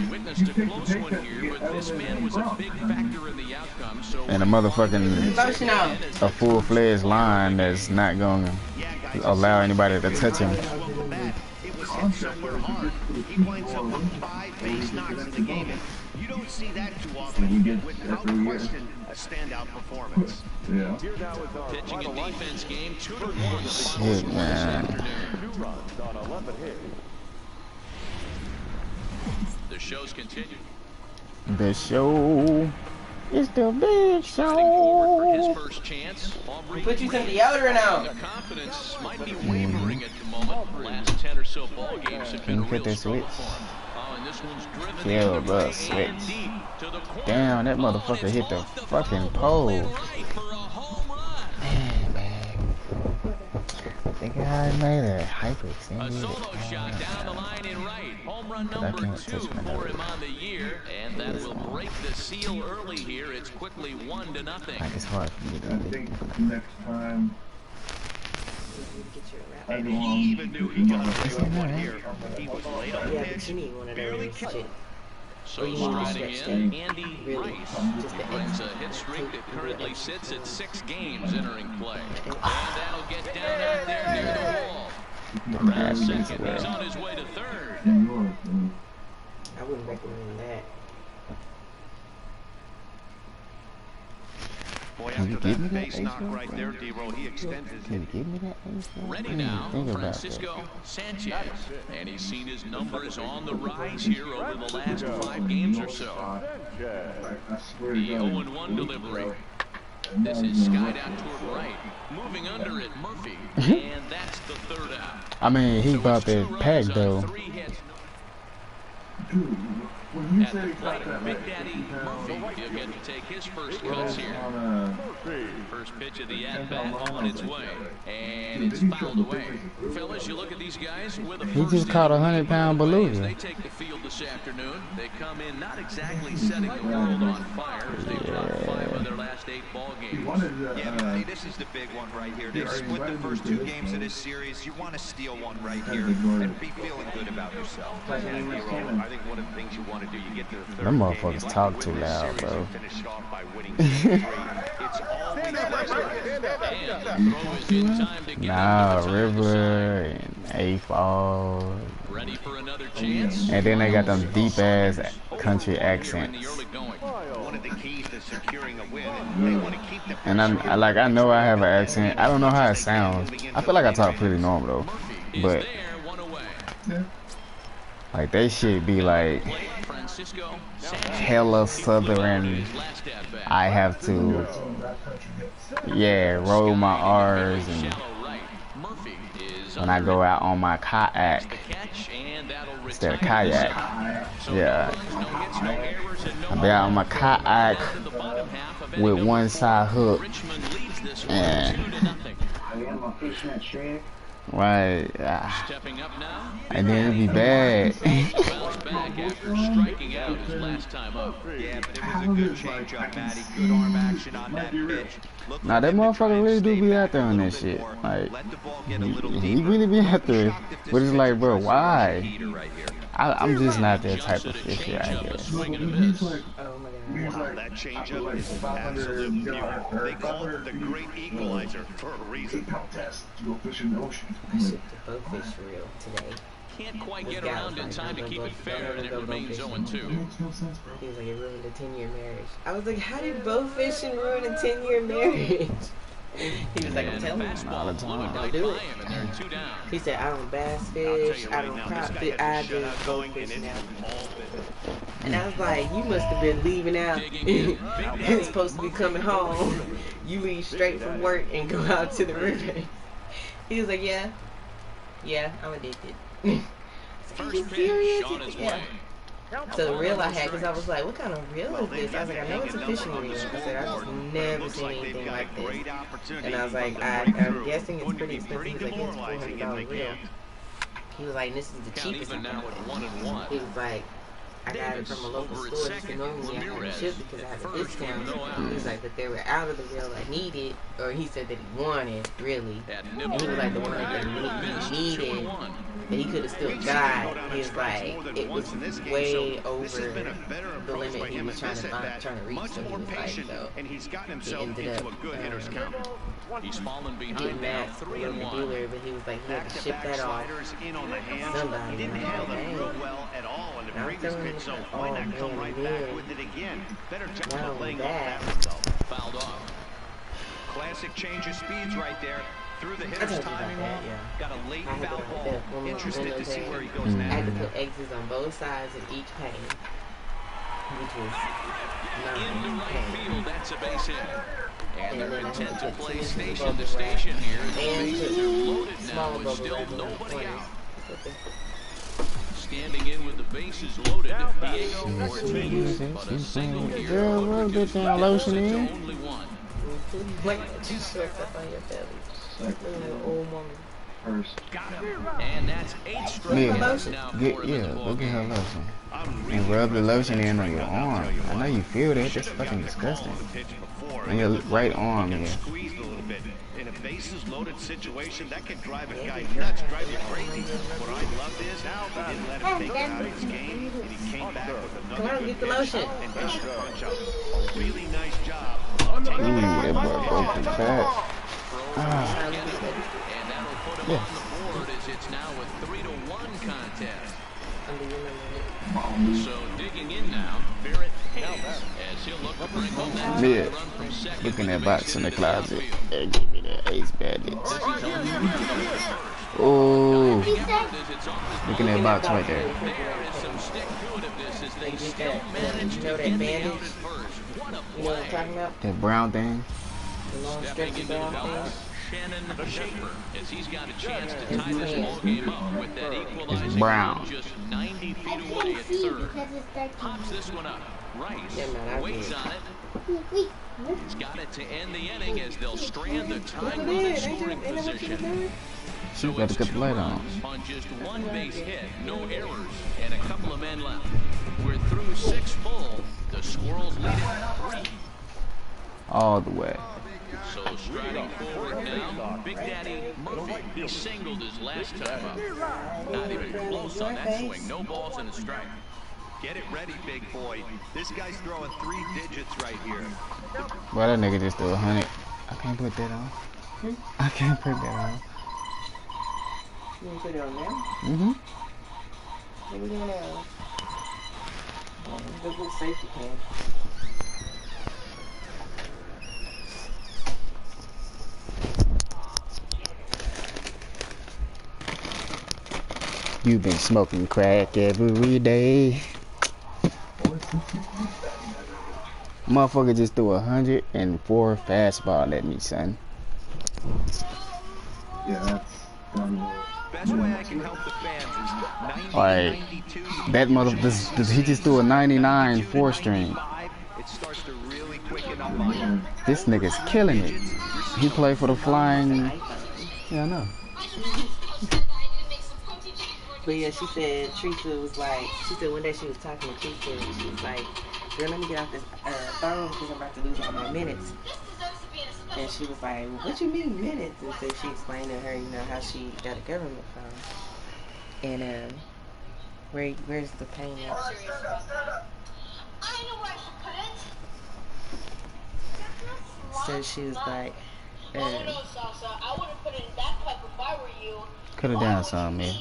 Witnessed a close one here, but this man was a big factor in the outcome. So And a motherfucking a full-fledged line that's not gonna allow anybody to touch him. It was hit somewhere hard. He winds up with 5 base knocks in the game. You don't see that too often. Without question, a standout performance. Yeah. pitching and defense game 2-1. Shit, man. 2 runs on 11 hits. The show's continued. The show is the big For his show. first chance, Aubrey Put you some deodorant on. the confidence might be wavering at the moment. Last 10 or so ball games have Can been you real put that slow switch? for him. Oh, and this one's driven Yeah, the other bro, way switch. and deep to the corner. Damn, that Oh, motherfucker and hit it's the off fucking pole pole. and right for a home run. Man, man. I think I made a A hyperextended. solo shot down the line in right. Home run I number can't 2 touch my for nose. him on the year, and that will break the seal early here. It's quickly 1-0. Like it's hard for me I to. think next time. And he even knew he got away with one here. He was late on the Yeah, but pitch. you need one of Barely those catch. shit. So Well, you need to striding stretch in, that. Andy Really, Rice just the brings a extra. hit streak that currently sits at 6 games entering play. And that'll get down out there near the wall. Around second, he's on his way to third. I wouldn't recommend that. Boy, Can you after give me that that base knock ace, right there, D-Roll, he extends his Can you give me that ace? Man? Ready I didn't now, even think about Francisco Sanchez. And he's seen his numbers on the rise here over the last 5 games or so. I The 0-1 delivery. This is skied out toward right. Moving under it, Murphy. And that's the third out. I mean, he So bought it's 2 that pack runs on though. 3 hits. Dude, when you At say the he got plate, that, Big like, Daddy Murphy. He'll get to take his first cuts here. First pitch of the at-bat on its way. And it's fouled away. Fellas, you look at these guys with a He first just caught a inning 100-pound lead beluga. as they take the field this afternoon. They come in not exactly setting the world on fire as they drop 5 of their last 8 ball games. Yeah, but see, this is the big one right here. They split the first 2 games of this series. You want to steal one right here and be feeling good about yourself. Yeah, D-Roll, I think one of the things you want to do, you get to the third Them game, motherfuckers you like talk to too win this loud, series bro. and finish it off by winning game 3. It's always And the throw is in time to get Nah, him to the top of the River and A-Fall. side. Ready for another chance. And then they got them deep ass country In the accents. early going. one of the keys to securing a win, and they want to keep the And I know I have an accent. I don't know how it sounds. I feel like I talk pretty normal though. Murphy is But there, 1 away. like they should be like Francisco hella southern. I have to, yeah, roll my R's and when I go out on my kayak instead of kayak. Yeah, I be out on my kayak with one side hook and right, and then it'd be bad. Yeah, but it was a good change-up, Matty. Good arm action on that pitch. Now that motherfucker really do be out there on that shit. Like he really be out there, but it's like, bro, why? I'm just not that type of fish, I guess. He's like, Oh my he's god. like, That changeup is absolute beauty. They call it the great equalizer for a reason. Test to go fish in the ocean. I shipped the boatfish reel today. Can't quite get around in time to keep it fair, and it remains 0-2. Makes no sense, bro. He was like, it ruined a 10-year marriage. I was like, how did bow fishing ruin a 10-year marriage? He was like, I'm telling you. Don't do it. He said, I don't bass fish, I don't crop fish, I just bow fish now. And I was like, you must have been leaving out. You're supposed to be coming home. You leave straight from work and go out to the river. He was like, yeah. Yeah, I'm addicted. First pitch on his way. So the reel I had, because I was like, what kind of reel is this? I was like, I know it's a fishing reel. I said, I've just never seen anything like this. And I was like, I'm guessing it's pretty expensive. He was like, it's $400 reel. He was like, this is the cheapest. Even now at 1-1. He was like, I got it from a local store. Just normally I had to ship because I have a discount. He was like, but they were out of the reel I needed, or he said that he wanted, really. And he was like, the one that he needed, that he could have still got. He was like, it was way over the limit he was trying to reach. So he was like, so he ended up He's fallen behind getting now that from the 3-1. dealer, but he was like, he had to ship that off. Somebody, and I was like, dang. And I was telling him, like, oh man, not only that. Fouled off. Classic change of speeds right there. Through the I hitter's told you about timing that, wall. yeah. Got a late I had foul to ball. like that. Interested to see where he goes I now. had to put X's on both sides of each pane, which was Into 9 right panes. field, that's a base hit. And they're then I content had to to play put station bubble to wrap station here. The and bases are loaded now smaller with bubble still wrap in the nobody corners. out. Okay. Standing in with the bases loaded, Diego Ortiz. But a single here. Girl, rub that damn lotion in. Only one. Like, just shorts up on your belly. Look at an old woman. First. And that's 8 Yeah, strikeouts now for him in the ball look at her game. lotion. And rub the lotion in on your arm. I know you feel that. That's fucking disgusting. On your right arm, yeah. Squeezed a little bit. In a bases loaded situation, that can drive a guy nuts, drive you crazy. What I loved is he didn't let him take it out of his game, and he came back with Come another on, get the pitch lotion. and pitched the punch up. A really nice job. Ooh, that boy broke the back. And that'll put him on the board as it's now a 3-1 contest. So digging in now, Barrett Hayes, as he'll look to bring home that Yeah. run from second. Look in that box in the closet. Hey, give me that Ace Bandits. Oh, look in that box right there. There is some stick-to-itiveness as they Get still that, manage you to know that get the bandage? out at first. What a You know what play. I'm talking about? That brown thing. The long Stepping stretchy into the brown belt, thing. Shannon Schaefer, as he's got a chance to tie this ball game up with that equalizing brown. run just 90 feet away at third. Pops this one up. Rice Yeah, man, I waits did. on it. He's got it to end the inning as they'll strand the time run in scoring position. She got to get the light on. On just one base hit, no errors, and a couple of men left. We're through 6 full. The Squirrels lead it 3. All the way. So striding forward now, Big Daddy Murphy. He singled his last time up. Not even close on that swing. No balls and a strike. Get it ready, big boy. This guy's throwing 3 digits right here. Boy, that nigga just threw 100. I can't put that on. I can't put that on. You want to put it on now? Mm-hmm. What are we doing now? The little safety can. You've been smoking crack every day. Motherfucker just threw 104 fastball at me, son. Yeah, that's Best way I can help the fans is 90, Alright. 92. That motherfucker, he just threw a 99 4-string. It starts to really quicken up on you. This nigga's killing it. He played for the Flying. Yeah, I know. But yeah, she said Teresa was like, she said one day she was talking to Teresa and she was like, girl, let me get off this phone because I'm about to lose all my minutes. And she was like, well, what you mean minutes? And so she explained to her, you know, how she got a government phone. And where's the payment? I know where I should put it. So she was like, Oh no, Sasa, I wouldn't put it in that pipe if I were you. Cut it down some, man.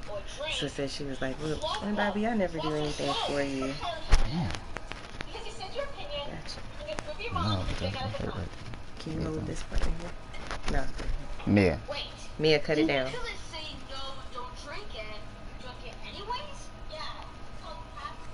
Or drink. so said she was like, look, Bobby, I never do anything for you. Damn. Because you said your opinion. Gotcha. You can prove your No, mom but and that's take out not of the right. Can you hold this part right here? No. Mia. Wait. Mia, cut it down. Until they say no, don't drink it anyways? Yeah. Don't have to.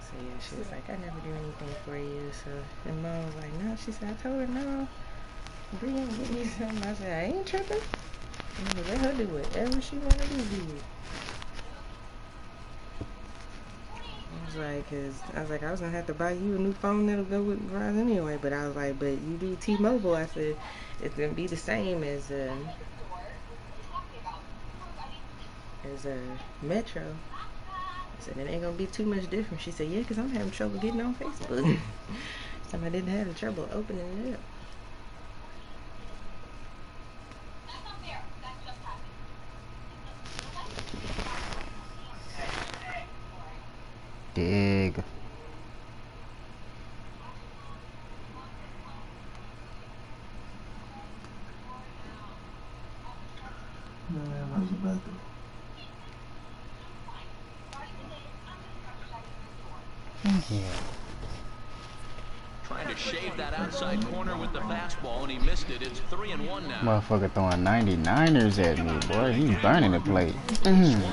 So yeah, she was like, I never do anything for you. So, and Mom was like, no. She said, I told her, no. Brian, get me something. I said, I ain't tripping. I'm gonna let her do whatever she want to do. I was like, I was gonna have to buy you a new phone that'll go with Verizon anyway. But I was like, but you do T-Mobile. I said, it's gonna be the same as Metro. I said, it ain't gonna be too much different. She said, yeah, because I'm having trouble getting on Facebook. And I didn't have the trouble opening it up. Dig. Yeah. Trying to shave that outside corner with the fastball, and he missed it. It's 3-1 now. Motherfucker throwing 99ers at me, boy. He's burning the plate.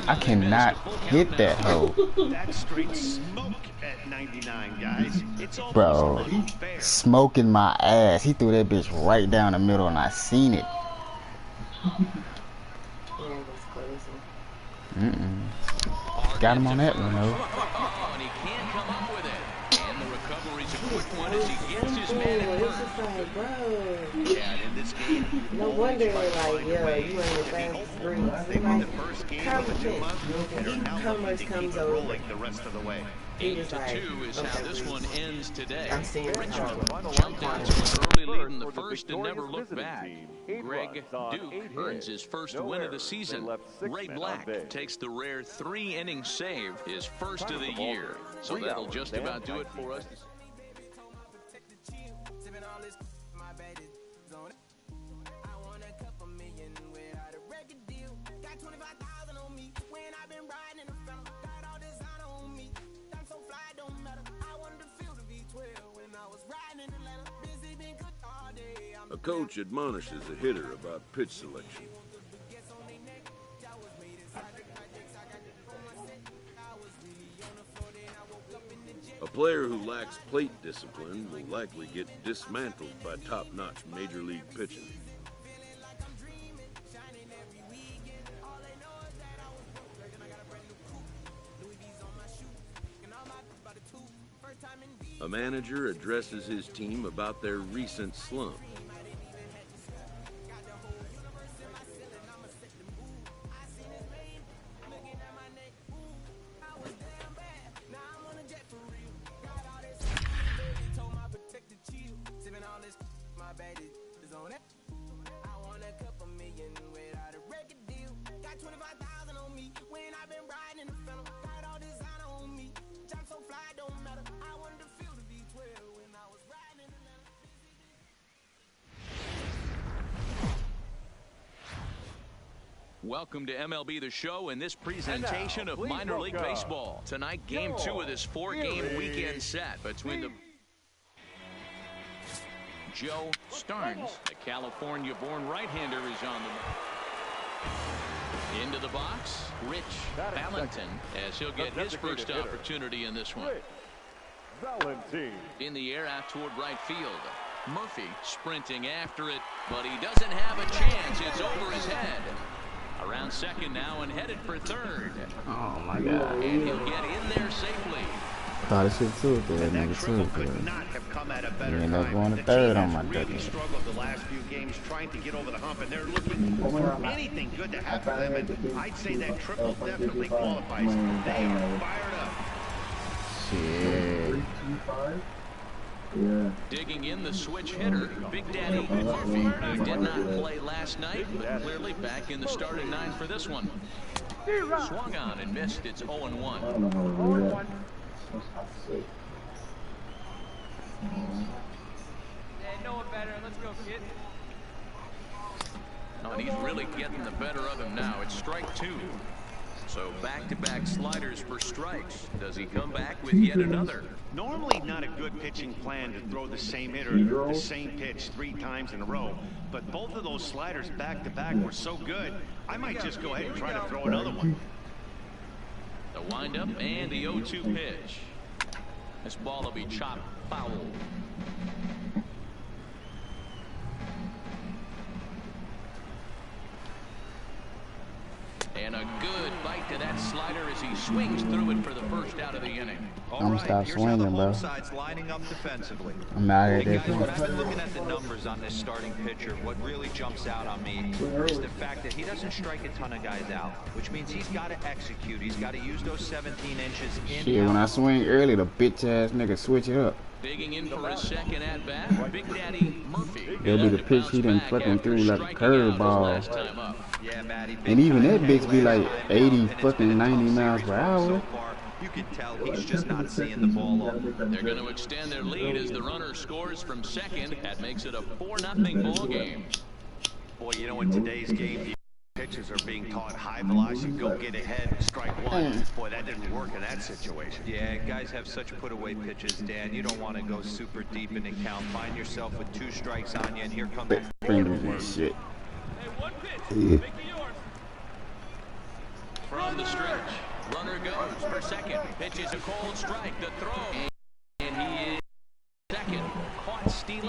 I cannot hit that hoe. That's straight smoke at 99, guys. It's Bro, unfair. smoking my ass. He threw that bitch right down the middle, and I seen it. Got him on that one, though. And he can't come up with it. And the recovery's a quick one as he gets his man in first. Yeah, in this game, No wonder, like, yo, you ain't the fastest breed. they won the first game of the 2 months, and are now How looking much to keep comes it over? rolling the rest of the way. 8-2 is how this one ends today. I'm seeing Richmond jumped out to an early lead in the first and never looked back. Greg Duke earns his first win of the season. Ray Black takes the rare 3-inning save, his first of the year. So that'll just about do it for us. A coach admonishes a hitter about pitch selection. A player who lacks plate discipline will likely get dismantled by top-notch major league pitching. A manager addresses his team about their recent slump. Welcome to MLB The Show and this presentation of minor league baseball. Tonight, game 2 of this 4-game weekend set between the Joe Starnes, a California-born right-hander, is on the into the box. Rich Valentin, as he'll get his first opportunity in this one. In the air out toward right field. Murphy sprinting after it, but he doesn't have a chance. It's over his head. Around second now and headed for third. Oh my God. And he'll get in there safely. Thought it should too good, nigga too good. You end up going to third on my really ducky. struggled the last few games trying to get over the hump, and they're looking for anything good to happen to them, and I'd say that triple definitely qualifies. They are fired up. Shit. Yeah. Digging in the switch hitter, Big Daddy Murphy, who did not play last night, but clearly back in the starting 9 for this one. Swung on and missed. It's 0-1. I don't know how to do that. Yeah, no one better. Let's go, kid. Oh, and he's really getting the better of him now. It's strike 2. So back-to-back sliders for strikes. Does he come back with yet another? Normally not a good pitching plan to throw the same hitter the same pitch 3 times in a row, but both of those sliders back-to-back were so good, I might just go ahead and try to throw another one. The windup and the 0-2 pitch. This ball will be chopped foul. And a good bite to that slider as he swings through it for the first out of the inning. I'm gonna stop swinging, bro. Lining up defensively. I'm out Hey here. guys, when I've been looking at the numbers on this starting pitcher, what really jumps out on me is the fact that he doesn't strike a ton of guys out, which means he's got to execute. He's got to use those 17 inches in. Shit, when I swing early, the bitch ass nigga switch it up. Digging in for a second at bat, Big Daddy Murphy. That'll be the pitch he done fucking threw like a curveball. Yeah, Matty, And even that bitch be like 80 fucking 90 miles per hour. You can tell he's just not seeing the ball off. They're going to extend their lead as the runner scores from second. That makes it a 4-0 ball game. Boy, you know, in today's game, pitchers are being taught high velocity, go get ahead, strike one. Boy, that didn't work in that situation. Yeah, guys have such put-away pitches, Dan. You don't want to go super deep in the count. Find yourself with 2 strikes on you, and here comes that Fingers and shit. Hey, one pitch. Yeah. Make it yours. From the stretch, runner goes for second. Pitches a cold strike. The throw. And he is second. Caught stealing.